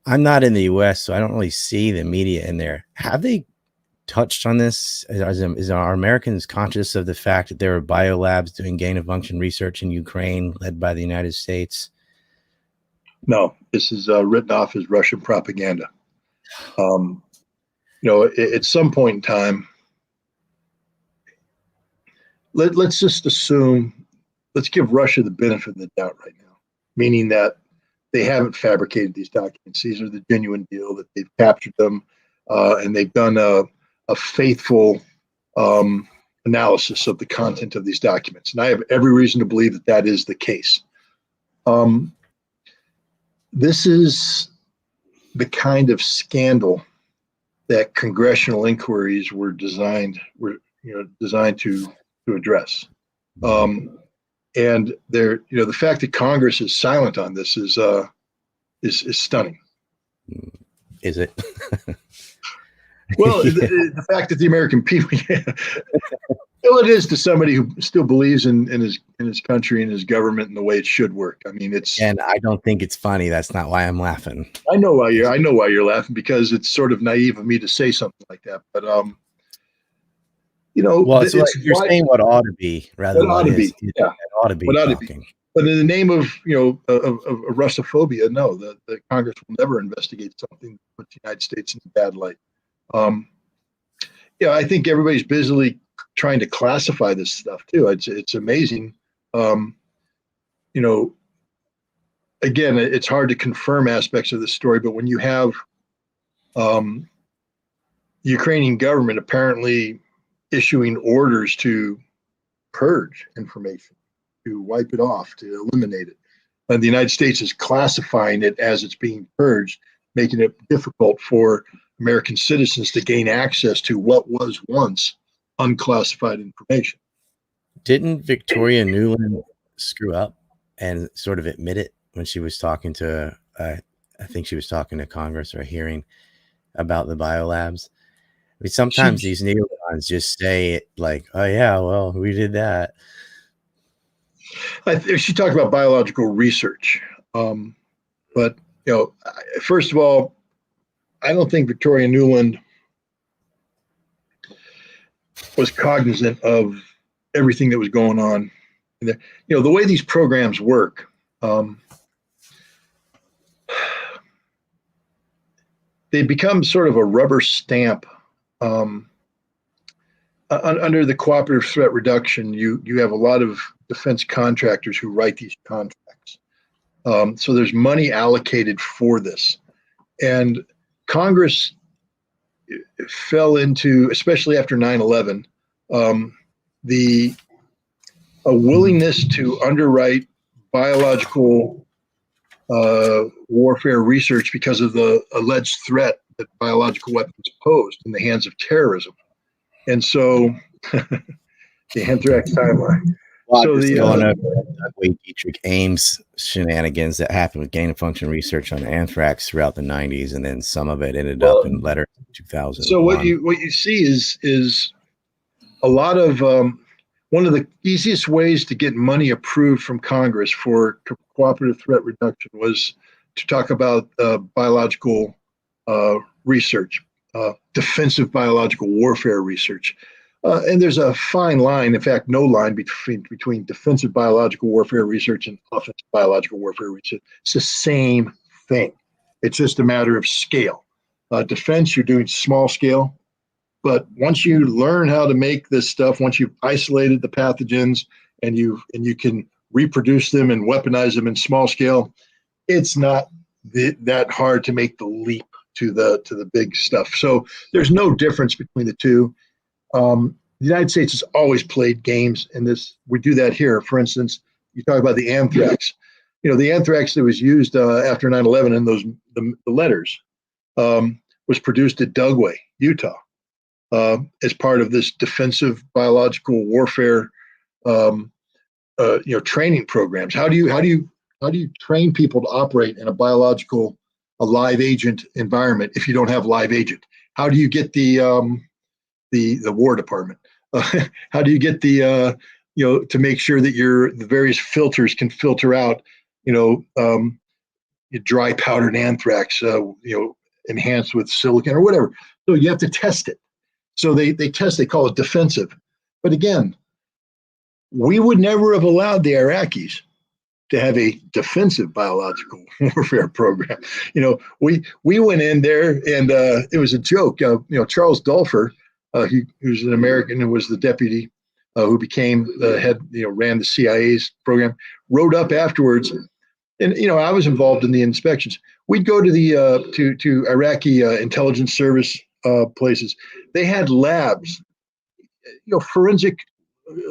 I'm not in the US, so I don't really see the media in there. Have they touched on this? Are Americans conscious of the fact that there are biolabs doing gain-of-function research in Ukraine led by the United States? No, this is written off as Russian propaganda. At some point in time, let's just assume, let's give Russia the benefit of the doubt right now, meaning that they haven't fabricated these documents. These are the genuine deal, that they've captured them and they've done a faithful analysis of the content of these documents. And I have every reason to believe that that is the case. This is the kind of scandal that congressional inquiries were designed to address. And the fact that Congress is silent on this is stunning. Is it? Well, the fact that the American people, well, it is to somebody who still believes in his country and his government and the way it should work. I mean, and I don't think it's funny. That's not why I'm laughing. I know why you're laughing, because it's sort of naive of me to say something like that. But well, it's like you're saying what ought to be rather than what is. Yeah, it ought to be talking. But in the name of Russophobia, no, the Congress will never investigate something that puts the United States in a bad light. I think everybody's busily trying to classify this stuff too. It's amazing. Again, it's hard to confirm aspects of the story, but when you have the Ukrainian government apparently issuing orders to purge information, to wipe it off, to eliminate it, and the United States is classifying it as it's being purged, making it difficult for American citizens to gain access to what was once unclassified information. Didn't Victoria Nuland screw up and sort of admit it when she was talking to I think she was talking to Congress or a hearing about the biolabs. I mean, sometimes these neocons just say it like, "Oh yeah, well, we did that." She talked about biological research, but first of all, I don't think Victoria Nuland was cognizant of everything that was going on. The way these programs work, they become sort of a rubber stamp. Under the cooperative threat reduction, you have a lot of defense contractors who write these contracts. So there's money allocated for this. And Congress fell into, especially after 9/11, a willingness to underwrite biological warfare research because of the alleged threat that biological weapons posed in the hands of terrorism. And so the anthrax timeline. Well, so going over Wade Dietrich Ames shenanigans that happened with gain of function research on anthrax throughout the 90s, and then some of it ended up in letter 2000. So what you see is a lot of one of the easiest ways to get money approved from Congress for cooperative threat reduction was to talk about biological research, defensive biological warfare research. And there's a fine line, in fact, no line between defensive biological warfare research and offensive biological warfare research. It's the same thing. It's just a matter of scale. Defense, you're doing small scale. But once you learn how to make this stuff, once you've isolated the pathogens and you can reproduce them and weaponize them in small scale, it's not that hard to make the leap to the big stuff. So there's no difference between the two. The United States has always played games in this. We do that here. For instance, you talk about the anthrax. The anthrax that was used after 9/11 in the letters was produced at Dugway, Utah, as part of this defensive biological warfare training programs. How do you train people to operate in a live agent environment if you don't have live agent? How do you get the War Department? How do you get to make sure that the various filters can filter out, dry powdered anthrax, enhanced with silicon or whatever. So you have to test it. So they call it defensive. But again, we would never have allowed the Iraqis to have a defensive biological warfare program. We went in there and it was a joke. Charles Dulfer, who's an American and was the deputy who became the head, ran the CIA's program, wrote up afterwards. And, I was involved in the inspections. We'd go to the to Iraqi intelligence service places. They had labs, forensic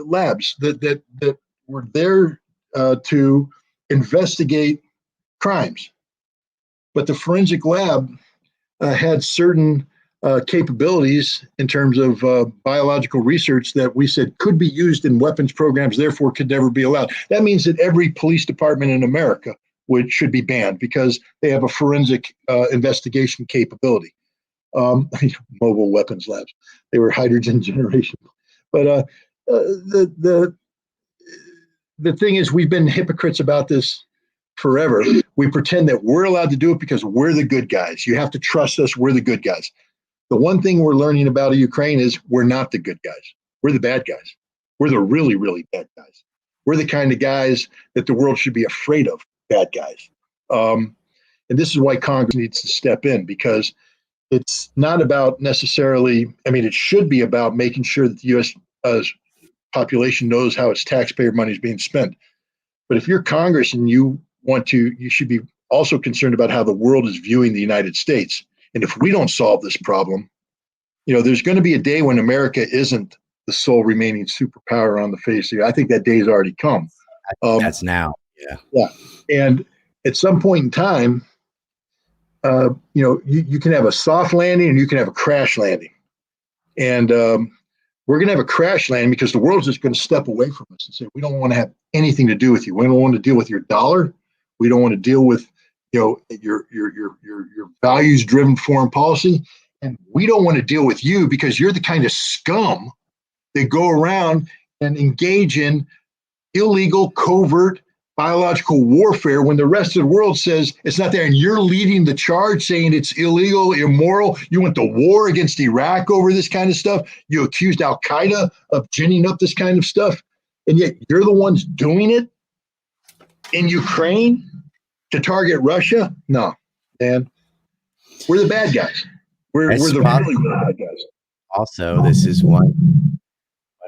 labs that were there to investigate crimes. But the forensic lab had certain capabilities in terms of biological research that we said could be used in weapons programs, therefore could never be allowed. That means that every police department in America should be banned because they have a forensic investigation capability. Mobile weapons labs. They were hydrogen generation. But the thing is, we've been hypocrites about this forever. We pretend that we're allowed to do it because we're the good guys. You have to trust us. We're the good guys. The one thing we're learning about Ukraine is we're not the good guys. We're the bad guys. We're the really, really bad guys. We're the kind of guys that the world should be afraid of, bad guys. And this is why Congress needs to step in, because it's not about necessarily, it should be about making sure that the U.S. population knows how its taxpayer money is being spent. But if you're Congress and you should be also concerned about how the world is viewing the United States. And if we don't solve this problem, there's going to be a day when America isn't the sole remaining superpower on the face of the earth. I think that day has already come. That's now. Yeah. Yeah. And at some point in time, you can have a soft landing and you can have a crash landing. And we're going to have a crash landing because the world's just going to step away from us and say, we don't want to have anything to do with you. We don't want to deal with your dollar. We don't want to deal with your values driven foreign policy, and we don't want to deal with you because you're the kind of scum that go around and engage in illegal, covert biological warfare when the rest of the world says it's not there. And you're leading the charge saying it's illegal, immoral. You went to war against Iraq over this kind of stuff. You accused Al Qaeda of ginning up this kind of stuff. And yet you're the ones doing it in Ukraine to target Russia? No, man. We're the bad guys. We're the really bad guys. Also, this is one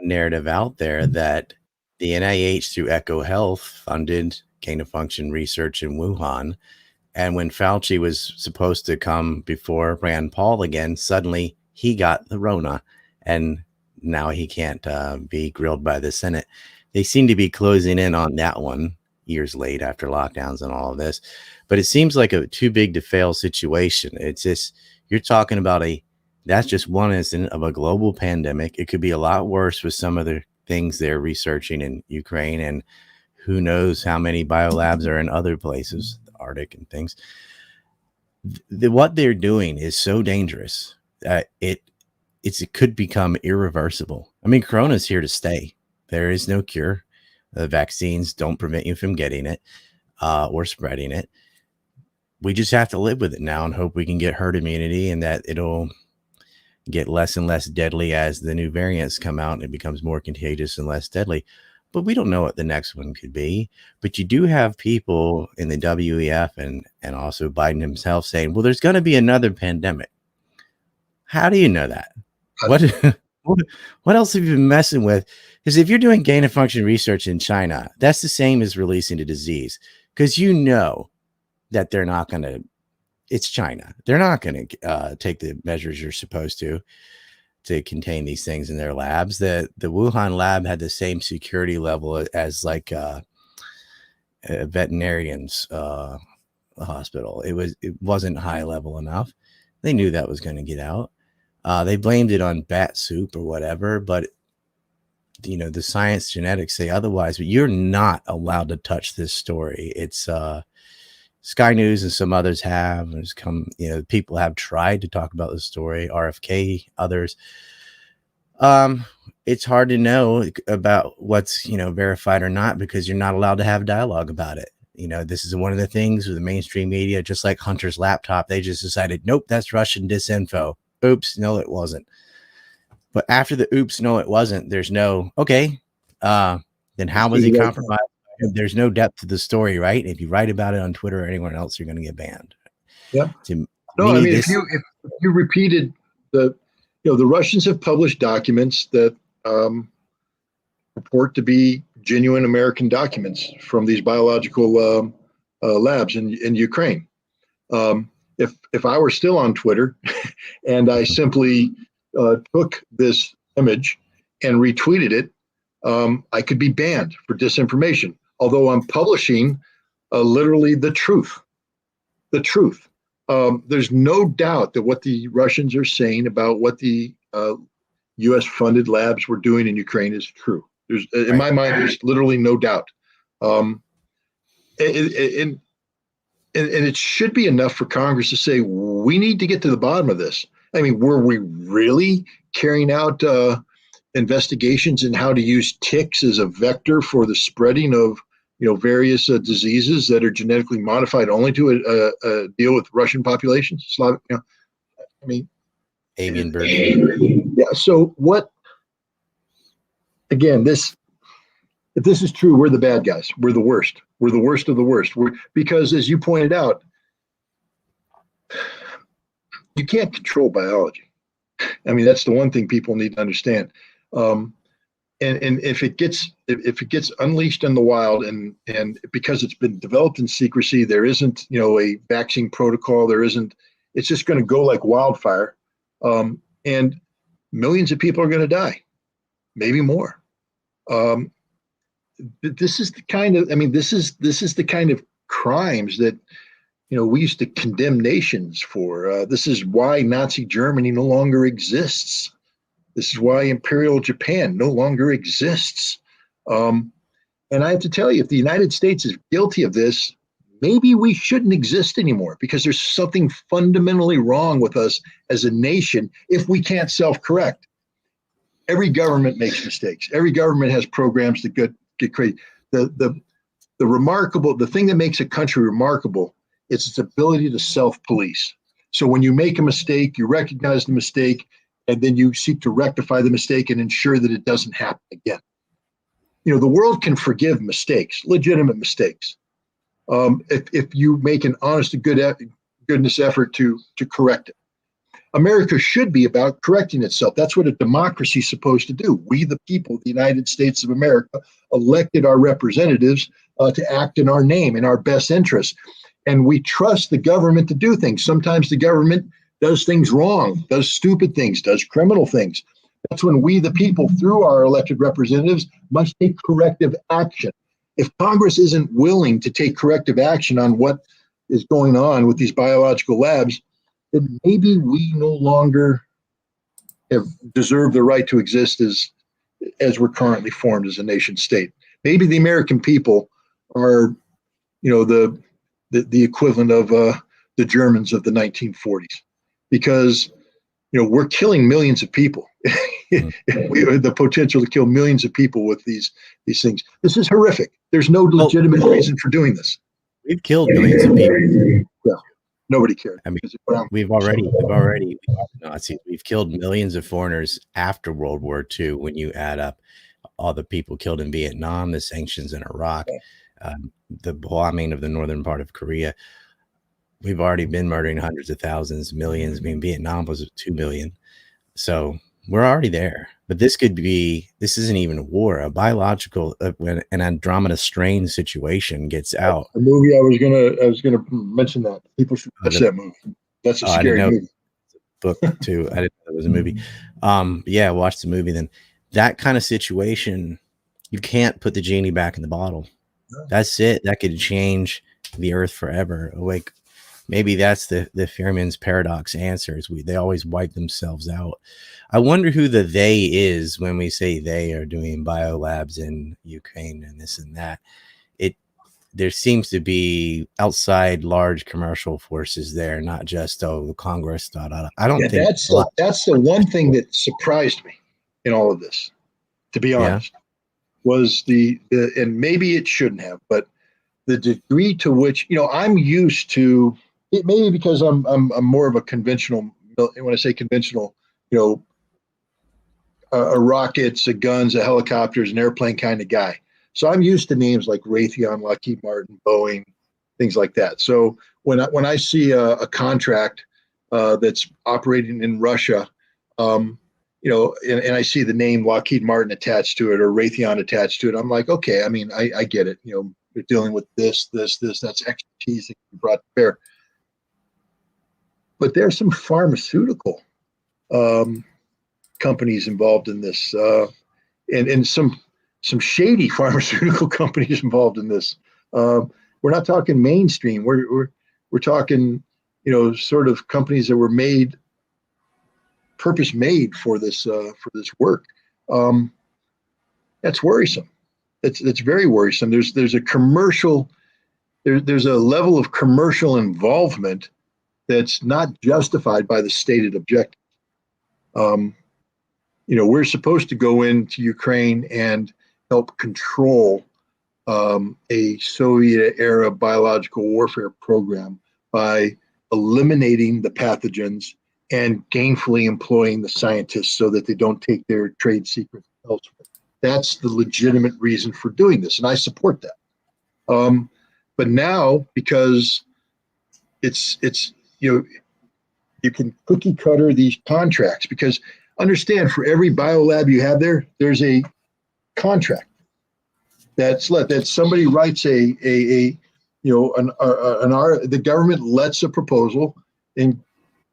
narrative out there that the NIH through Echo Health funded gain of function research in Wuhan. And when Fauci was supposed to come before Rand Paul again, suddenly he got the Rona, and now he can't be grilled by the Senate. They seem to be closing in on that one years late after lockdowns and all of this. But it seems like a too big to fail situation. It's just, you're talking about that's just one incident of a global pandemic. It could be a lot worse with some of the things they're researching in Ukraine, and who knows how many biolabs are in other places, the Arctic and things. What they're doing is so dangerous that it could become irreversible. I mean, Corona's here to stay. There is no cure. The vaccines don't prevent you from getting it or spreading it. We just have to live with it now and hope we can get herd immunity, and that it'll get less and less deadly as the new variants come out and it becomes more contagious and less deadly. But we don't know what the next one could be. But you do have people in the WEF and also Biden himself saying, well, there's going to be another pandemic. How do you know that? What else have you been messing with? Because if you're doing gain of function research in China, that's the same as releasing a disease, because you know that they're not going to, it's China. They're not going to take the measures you're supposed to contain these things in their labs. The Wuhan lab had the same security level as like a veterinarian's hospital. It wasn't high level enough. They knew that was going to get out. They blamed it on bat soup or whatever, but the science genetics say otherwise. But you're not allowed to touch this story. It's Sky News and some others have. There's people have tried to talk about the story. RFK, others. It's hard to know about what's verified or not, because you're not allowed to have dialogue about it. This is one of the things with the mainstream media, just like Hunter's laptop. They just decided, nope, that's Russian disinfo. Oops, no, it wasn't. But after the oops, no, it wasn't, there's no, okay, then how was he compromised? There's no depth to the story, right? If you write about it on Twitter or anywhere else, you're going to get banned. Yeah. If you repeated the Russians have published documents that purport to be genuine American documents from these biological labs in Ukraine. If I were still on Twitter and I simply took this image and retweeted it, I could be banned for disinformation, although I'm publishing literally the truth. The truth. There's no doubt that what the Russians are saying about what the U.S. funded labs were doing in Ukraine is true. In my mind, there's literally no doubt. And it should be enough for Congress to say, we need to get to the bottom of this. I mean, were we really carrying out investigations in how to use ticks as a vector for the spreading of various diseases that are genetically modified only to deal with Russian populations? Slavic, avian bird. Yeah. So what? Again, if this is true, we're the bad guys. We're the worst. We're the worst of the worst. Because, as you pointed out, you can't control biology. I mean, that's the one thing people need to understand. And if it gets unleashed in the wild, and because it's been developed in secrecy, there isn't a vaccine protocol. There isn't. It's just going to go like wildfire, and millions of people are going to die, maybe more. This is the kind of. I mean, this is the kind of crimes that we used to condemn nations for. This is why Nazi Germany no longer exists. This is why Imperial Japan no longer exists. And I have to tell you, if the United States is guilty of this, maybe we shouldn't exist anymore because there's something fundamentally wrong with us as a nation if we can't self-correct. Every government makes mistakes. Every government has programs that get crazy. The thing that makes a country remarkable is its ability to self-police. So when you make a mistake, you recognize the mistake, and then you seek to rectify the mistake and ensure that it doesn't happen again. The world can forgive mistakes, legitimate mistakes, if you make an honest to goodness effort to correct it. America should be about correcting itself. That's what a democracy is supposed to do. We, the people of the United States of America, elected our representatives to act in our name, in our best interest. And we trust the government to do things. Sometimes the government does things wrong, does stupid things, does criminal things. That's when we, the people, through our elected representatives, must take corrective action. If Congress isn't willing to take corrective action on what is going on with these biological labs, then maybe we no longer have deserved the right to exist as we're currently formed as a nation state. Maybe the American people are, the equivalent of the Germans of the 1940s, because we're killing millions of people. We have the potential to kill millions of people with these things. This is horrific. There's no legitimate reason for doing this. We've killed millions of people. Yeah. Nobody cared. I mean, we've killed millions of foreigners after World War II. When you add up all the people killed in Vietnam, the sanctions in Iraq, the bombing of the northern part of Korea, we've already been murdering hundreds of thousands, millions. I mean, Vietnam was 2 million. So we're already there. But this isn't even a war. A biological, when an Andromeda strain situation gets out. The movie I was gonna mention that. People should watch that movie. That's a scary movie. Book too. I didn't know it was a movie. Yeah, watch the movie then. That kind of situation, you can't put the genie back in the bottle. No. That's it. That could change the earth forever. Like, maybe that's the Feynman's paradox answers. They always wipe themselves out. I wonder who the they is when we say they are doing biolabs in Ukraine and this and that. There seems to be outside large commercial forces there, not just Congress. I don't think that's the one thing that surprised me in all of this, to be honest, was the and maybe it shouldn't have, but the degree to which I'm used to it, maybe because I'm more of a conventional. When I say conventional, a rockets, a guns, a helicopters, an airplane kind of guy. So I'm used to names like Raytheon, Lockheed Martin, Boeing, things like that. So when I see a contract that's operating in Russia, and I see the name Lockheed Martin attached to it or Raytheon attached to it, I'm like, okay, I mean, I get it. They're dealing with this. That's expertise that can be brought to bear. But there's some pharmaceutical companies involved in this, and some shady pharmaceutical companies involved in this. We're not talking mainstream. We're talking, sort of companies that were purpose made for this work. That's worrisome. It's very worrisome. There's a commercial. There's a level of commercial involvement that's not justified by the stated objective. We're supposed to go into Ukraine and help control a Soviet-era biological warfare program by eliminating the pathogens and gainfully employing the scientists so that they don't take their trade secrets elsewhere. That's the legitimate reason for doing this, and I support that. But now, because it's you can cookie cutter these contracts, because understand, for every biolab you have there's a contract that somebody writes the government lets a proposal and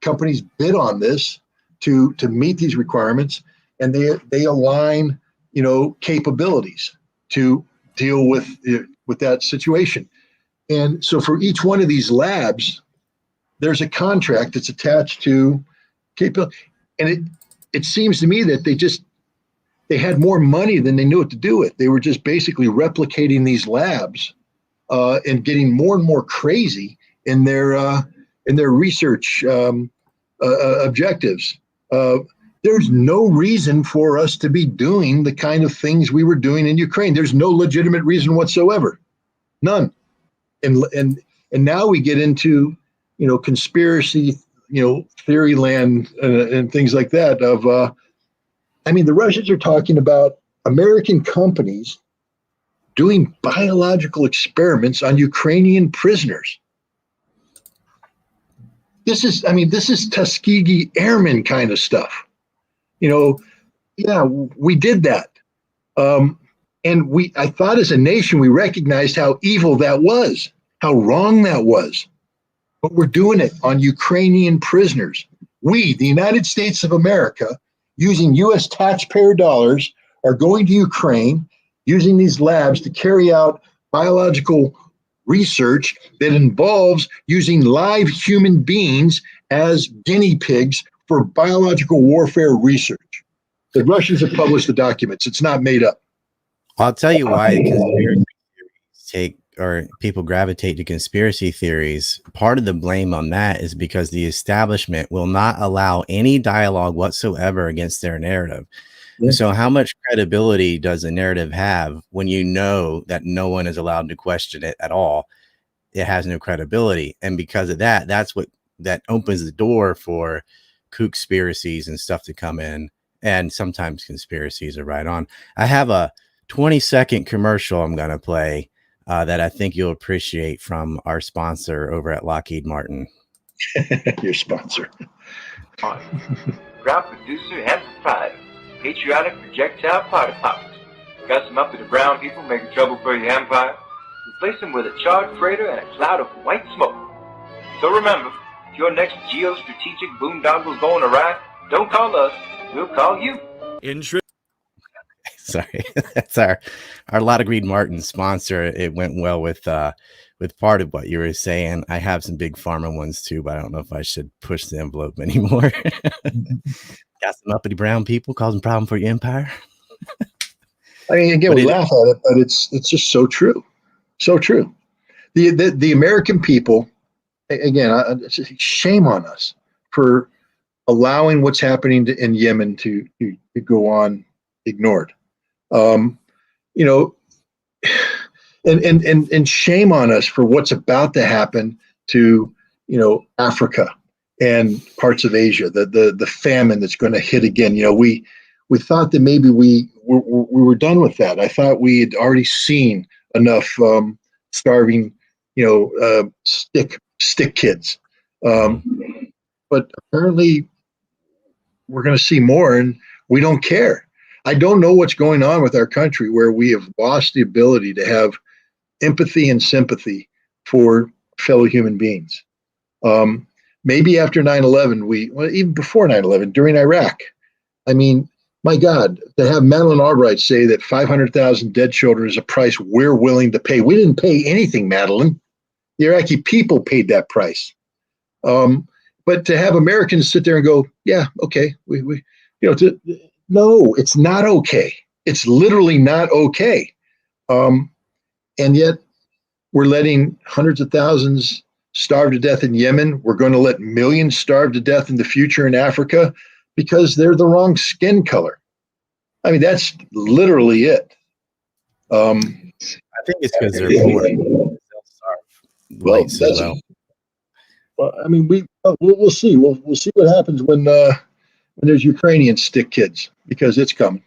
companies bid on this to meet these requirements, and they align capabilities to deal with that situation. And so for each one of these labs, there's a contract that's attached to capability. And it seems to me that they had more money than they knew what to do with. They were just basically replicating these labs and getting more and more crazy in their research objectives. There's no reason for us to be doing the kind of things we were doing in Ukraine. There's no legitimate reason whatsoever, none. And now we get into conspiracy theory land and things like that. The Russians are talking about American companies doing biological experiments on Ukrainian prisoners. This is Tuskegee Airmen kind of stuff. Yeah, we did that. And I thought as a nation, we recognized how evil that was, how wrong that was. But we're doing it on Ukrainian prisoners. We, the United States of America, using U.S. taxpayer dollars, are going to Ukraine, using these labs to carry out biological research that involves using live human beings as guinea pigs for biological warfare research. The Russians have published the documents. It's not made up. I'll tell you why conspiracy theories people gravitate to conspiracy theories. Part of the blame on that is because the establishment will not allow any dialogue whatsoever against their narrative. Yeah. So how much credibility does a narrative have when you know that no one is allowed to question it at all? It has no credibility. And because of that, that opens the door for conspiracies and stuff to come in. And sometimes conspiracies are right on. I have a 20-second commercial I'm going to play that I think you'll appreciate from our sponsor over at Lockheed Martin. Your sponsor. Proud producer and proprietor. Patriotic projectile party poppers. Got some uppity brown people making trouble for your empire? Replace them with a charred freighter and a cloud of white smoke. So remember, if your next geostrategic boondoggle's going awry, don't call us, we'll call you. Sorry, that's our Lockheed Martin sponsor. It went well with part of what you were saying. I have some big pharma ones too, but I don't know if I should push the envelope anymore. Got some uppity brown people causing problem for your empire. Again, we laugh at it, but it's just so true. So true. The American people, again, shame on us for allowing what's happening in Yemen to go on ignored. And shame on us for what's about to happen to Africa and parts of Asia, the famine that's going to hit again. We thought that maybe we were done with that. I thought we had already seen enough starving, stick kids. But apparently we're going to see more, and we don't care. I don't know what's going on with our country where we have lost the ability to have empathy and sympathy for fellow human beings. Maybe after 9/11, even before 9/11, during Iraq. My God, to have Madeleine Albright say that 500,000 dead children is a price we're willing to pay. We didn't pay anything, Madeleine. The Iraqi people paid that price. But to have Americans sit there and go, yeah, okay, no, it's not okay. It's literally not okay. And yet we're letting hundreds of thousands starve to death in Yemen. We're going to let millions starve to death in the future in Africa because they're the wrong skin color. That's literally it. I think it's because they're poor. We'll see. We'll see what happens when there's Ukrainian stick kids, because it's coming.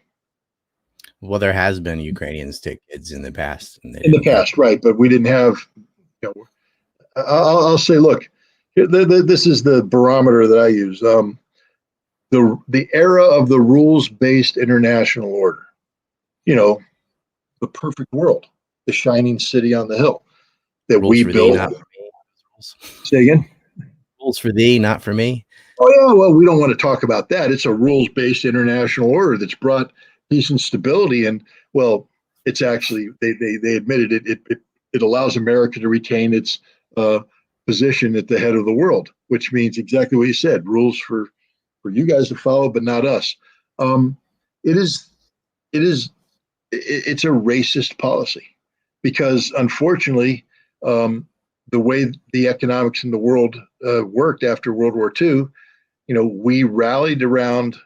Well, there has been Ukrainian stick kids in the past. Right? But we didn't have. I'll say, look, this is the barometer that I use. The era of the rules-based international order. The perfect world, the shining city on the hill that we built. Say again. Rules for thee, not for me. Oh yeah, well, we don't want to talk about that. It's a rules-based international order that's brought peace and stability, and well, it's actually they admitted it allows America to retain its position at the head of the world, which means exactly what you said: rules for you guys to follow, but not us. It's a racist policy, because unfortunately the way the economics in the world worked after World War II, we rallied around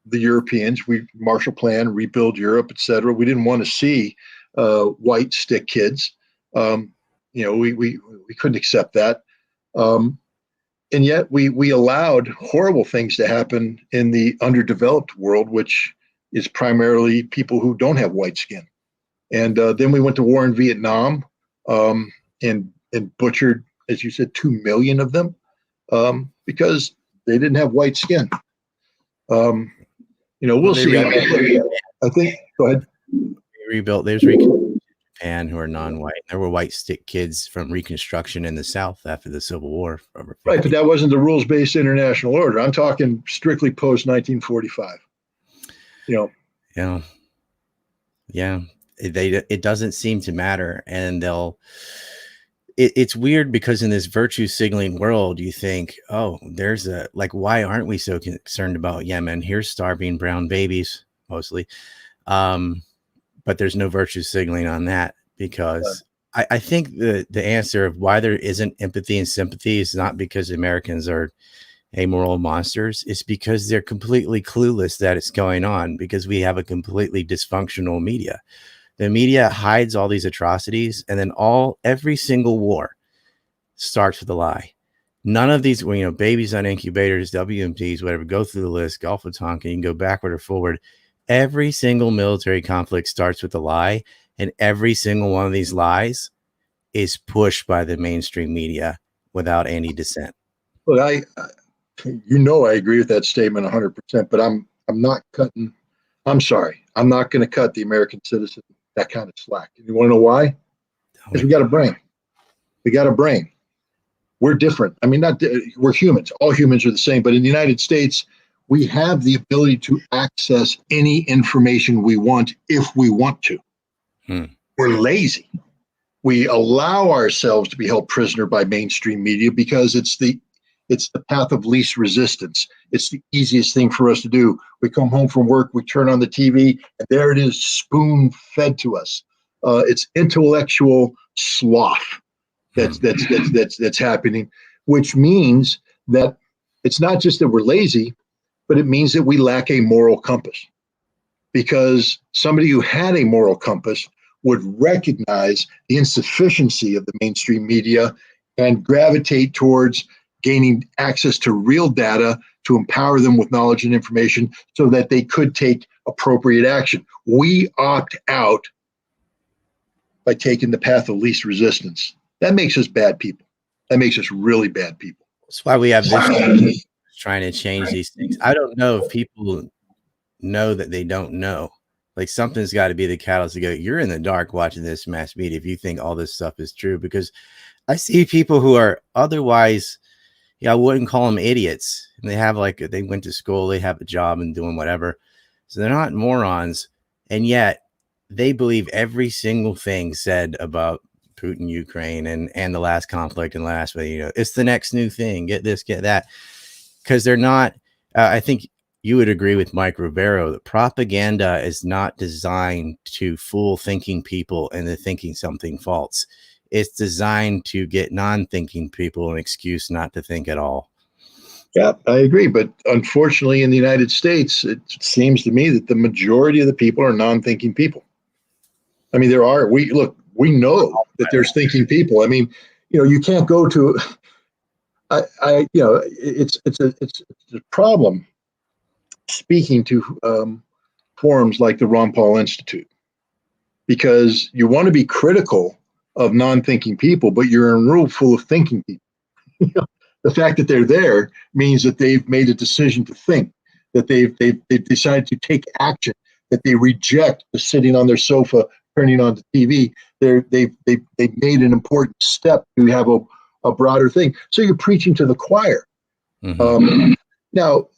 the Europeans. We Marshall Plan, rebuild Europe, et cetera. We didn't want to see white stick kids. We couldn't accept that. And yet we allowed horrible things to happen in the underdeveloped world, which is primarily people who don't have white skin. And then we went to war in Vietnam and butchered, as you said, 2 million of them because they didn't have white skin. We'll see. I think, go ahead. They rebuilt. There's Japan who are non-white. There were white stick kids from Reconstruction in the South after the Civil War. Right, but that wasn't the rules-based international order. I'm talking strictly post-1945. Yeah. It doesn't seem to matter, and it's weird because in this virtue signaling world, you think, oh, there's why aren't we so concerned about Yemen? Here's starving brown babies mostly. But there's no virtue signaling on that because I think the answer of why there isn't empathy and sympathy is not because Americans are amoral monsters. It's because they're completely clueless that it's going on because we have a completely dysfunctional media. The media hides all these atrocities, and then every single war starts with a lie. None of these, babies on incubators, WMDs, whatever, go through the list, Gulf of Tonkin, you can go backward or forward. Every single military conflict starts with a lie, and every single one of these lies is pushed by the mainstream media without any dissent. Well, I agree with that statement 100%, but I'm not cutting. I'm sorry, I'm not going to cut the American citizen that kind of slack. You want to know why? Because we got a brain. We got a brain. We're different. I mean, we're humans. All humans are the same, but in the United States, we have the ability to access any information we want if we want to. We're lazy. We allow ourselves to be held prisoner by mainstream media because it's the path of least resistance. It's the easiest thing for us to do. We come home from work, we turn on the TV, and there it is, spoon fed to us. It's intellectual sloth that's happening, which means that it's not just that we're lazy, but it means that we lack a moral compass. Because somebody who had a moral compass would recognize the insufficiency of the mainstream media and gravitate towards gaining access to real data to empower them with knowledge and information so that they could take appropriate action. We opt out by taking the path of least resistance. That makes us bad people. That makes us really bad people. That's why we have this trying to change these things. I don't know if people know that they don't know. Like something's got to be the catalyst to go, you're in the dark watching this mass media if you think all this stuff is true. Because I see people who are otherwise, I wouldn't call them idiots. And they have they went to school, they have a job and doing whatever. So they're not morons. And yet they believe every single thing said about Putin, Ukraine, and the last conflict and last, it's the next new thing. Get this, get that. Because they're not, I think you would agree with Mike Rivero, that propaganda is not designed to fool thinking people into thinking something false. It's designed to get non-thinking people an excuse not to think at all. Yeah, I agree. But unfortunately, in the United States, it seems to me that the majority of the people are non-thinking people. I mean, we know that there's thinking people. I mean, you can't go to, it's a problem speaking to forums like the Ron Paul Institute, because you want to be critical of non-thinking people, but you're in a room full of thinking people. The fact that they're there means that they've made a decision to think, that they've decided to take action, that they reject the sitting on their sofa, turning on the TV. They've made an important step to have a broader thing. So you're preaching to the choir. Mm-hmm. Now,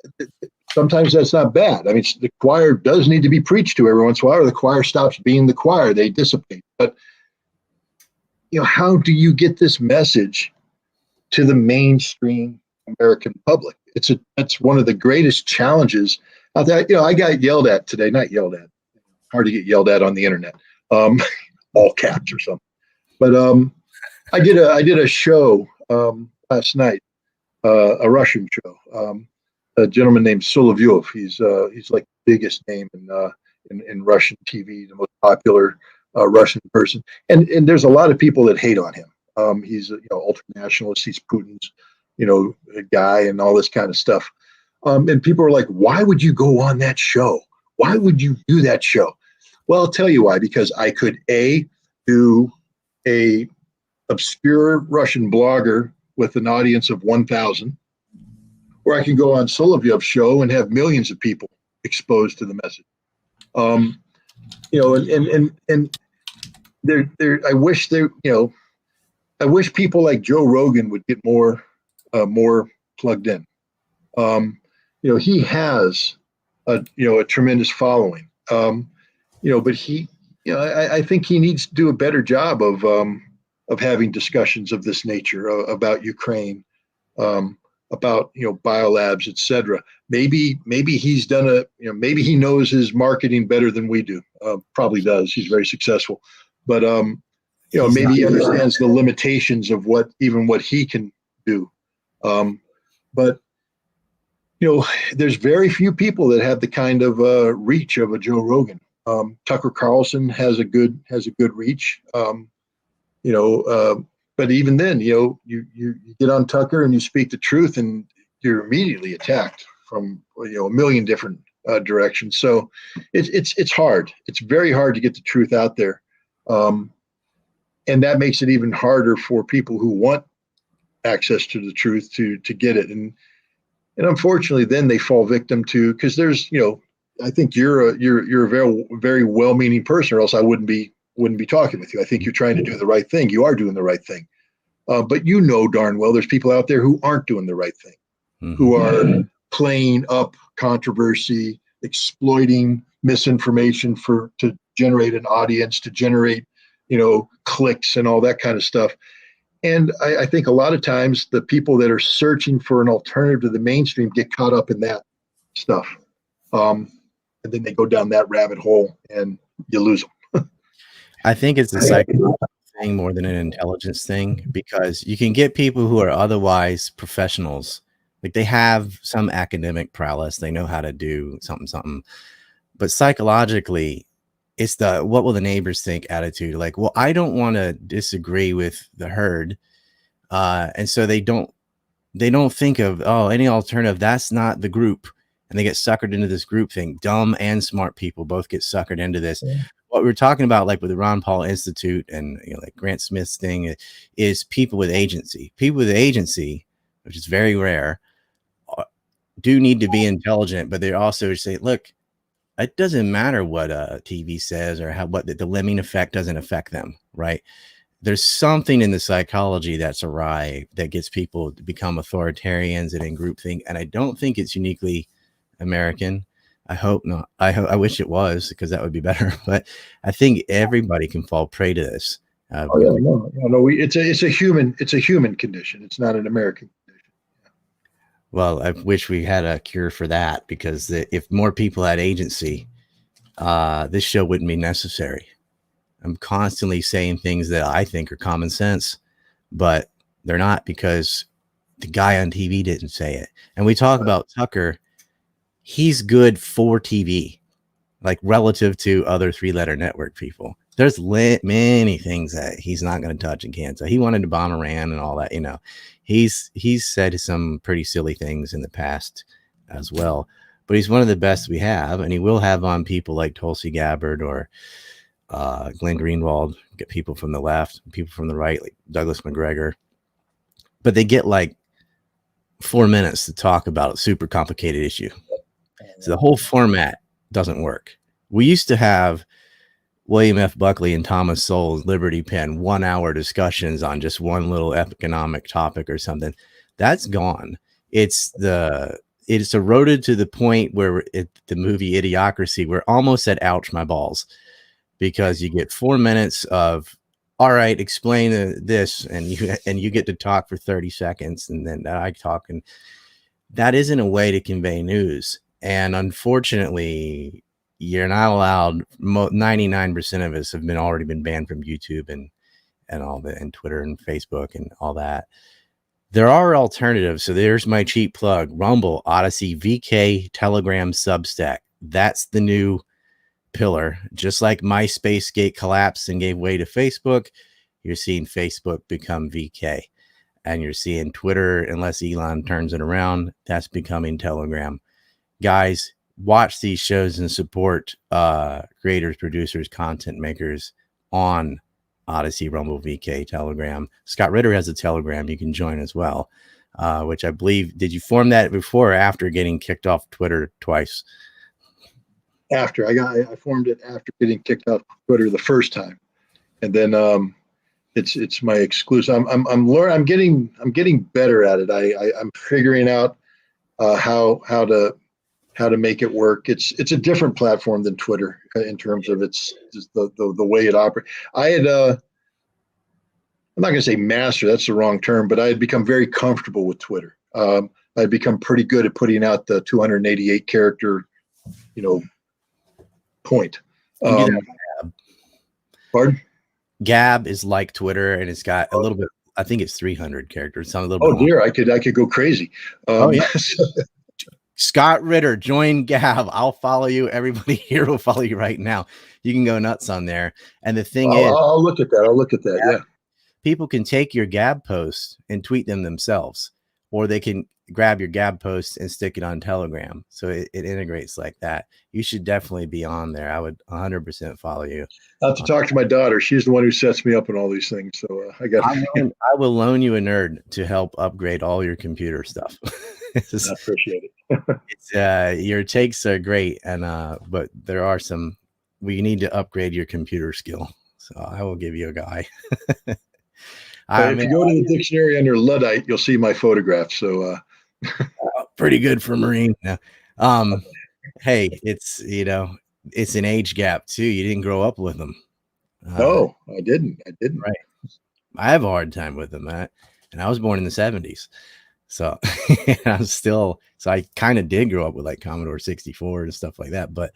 sometimes that's not bad. I mean, the choir does need to be preached to every once in a while, or the choir stops being the choir. They dissipate. But, how do you get this message to the mainstream American public? That's one of the greatest challenges out there. I got yelled at today, not yelled at, hard to get yelled at on the internet, all caps or something. But I did a show last night, a Russian show. A gentleman named Solovyov. He's like the biggest name in Russian TV, the most popular Russian person. And there's a lot of people that hate on him. He's a ultra nationalist. He's Putin's a guy and all this kind of stuff. And people are like, why would you go on that show? Why would you do that show? Well, I'll tell you why. Because I could do a obscure Russian blogger with an audience of 1,000, or I can go on Solovyov's show and have millions of people exposed to the message. And I wish people like Joe Rogan would get more plugged in. He has a tremendous following. But I think he needs to do a better job of having discussions of this nature about Ukraine, about biolabs, etc. Maybe he's done maybe he knows his marketing better than we do. Probably does. He's very successful, but maybe he understands the limitations of what he can do. But there's very few people that have the kind of reach of a Joe Rogan. Tucker Carlson has a good reach. But even then, you get on Tucker and you speak the truth, and you're immediately attacked from a million different directions. So it's hard. It's very hard to get the truth out there, and that makes it even harder for people who want access to the truth to get it. And unfortunately, then they fall victim to, because there's I think you're a very very well-meaning person, or else I wouldn't be talking with you. I think you're trying to do the right thing. You are doing the right thing. But darn well there's people out there who aren't doing the right thing, who are playing up controversy, exploiting misinformation to generate an audience, to generate, clicks and all that kind of stuff. And I think a lot of times the people that are searching for an alternative to the mainstream get caught up in that stuff. And then they go down that rabbit hole and you lose them. I think it's a psychological thing more than an intelligence thing, because you can get people who are otherwise professionals, like they have some academic prowess, they know how to do something, but psychologically it's the what will the neighbors think attitude. Like, well, I don't want to disagree with the herd, and so they don't think of any alternative. That's not the group, and they get suckered into this group thing. Dumb and smart people both get suckered into this. Yeah. What we're talking about, like with the Ron Paul Institute and like Grant Smith's thing, is people with agency. People with agency, which is very rare, do need to be intelligent, but they also say, look, it doesn't matter what TV says or what the lemming effect doesn't affect them, right? There's something in the psychology that's awry that gets people to become authoritarians and in groupthink, and I don't think it's uniquely American. I hope not. I wish it was, because that would be better. But I think everybody can fall prey to this. It's a human condition. It's not an American condition. Well, I wish we had a cure for that, because if more people had agency, this show wouldn't be necessary. I'm constantly saying things that I think are common sense, but they're not, because the guy on TV didn't say it. And we talk about Tucker. He's good for TV, like relative to other 3-letter network people. There's many things that he's not going to touch and can't. So he wanted to bomb Iran and all that, he's said some pretty silly things in the past as well, but he's one of the best we have. And he will have on people like Tulsi Gabbard or Glenn Greenwald, get people from the left, people from the right, like Douglas McGregor, but they get like 4 minutes to talk about a super complicated issue. So the whole format doesn't work. We used to have William F. Buckley and Thomas Sowell's Liberty Pen 1-hour discussions on just one little economic topic or something. That's gone. It's eroded to the point where the movie Idiocracy, we're almost at ouch my balls, because you get 4 minutes of, all right, explain this, and you get to talk for 30 seconds, and then I talk, and that isn't a way to convey news. And unfortunately, you're not allowed. 99% of us have already been banned from YouTube and all that, and Twitter and Facebook and all that. There are alternatives. So there's my cheap plug: Rumble, Odyssey, VK, Telegram, Substack. That's the new pillar. Just like MySpace gate collapsed and gave way to Facebook, you're seeing Facebook become VK, and you're seeing Twitter, unless Elon turns it around, that's becoming Telegram. Guys, watch these shows and support creators, producers, content makers on Odyssey, Rumble, VK, Telegram. Scott Ritter has a Telegram you can join as well, which I believe, did you form that before or after getting kicked off Twitter twice? After I formed it after getting kicked off Twitter the first time, and then it's my exclusive. I'm getting better at it. I'm figuring out how to make it work. It's a different platform than Twitter in terms of its just the way it operates. I'm not going to say master, that's the wrong term, but I had become very comfortable with Twitter. I'd become pretty good at putting out the 288 character, point. Pardon? Gab is like Twitter, and it's got a little bit, I think it's 300 characters. Some a little Oh bit dear, I could go crazy. Yeah. Scott Ritter, join Gab. I'll follow you. Everybody here will follow you right now. You can go nuts on there. And the thing is, I'll look at that. Yeah. People can take your Gab posts and tweet them themselves, or they can grab your Gab posts and stick it on Telegram. So it integrates like that. You should definitely be on there. I would 100% follow you. I'll have to talk to my daughter. She's the one who sets me up on all these things. So I will loan you a nerd to help upgrade all your computer stuff. I appreciate it. Your takes are great, and but there are some, we need to upgrade your computer skill. So I will give you a guy. If you go to the dictionary under Luddite, you'll see my photograph. So pretty good for Marine. No. Hey, it's it's an age gap too. You didn't grow up with them. No, I didn't. Right. I have a hard time with them, and I was born in the 70s. So I kind of did grow up with like Commodore 64 and stuff like that. But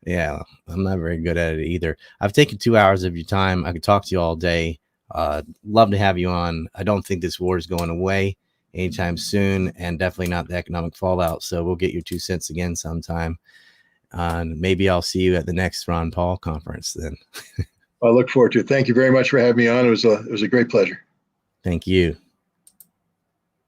yeah, I'm not very good at it either. I've taken 2 hours of your time. I could talk to you all day. Love to have you on. I don't think this war is going away anytime soon, and definitely not the economic fallout. So we'll get your 2 cents again sometime. And maybe I'll see you at the next Ron Paul conference then. I look forward to it. Thank you very much for having me on. It was a great pleasure. Thank you.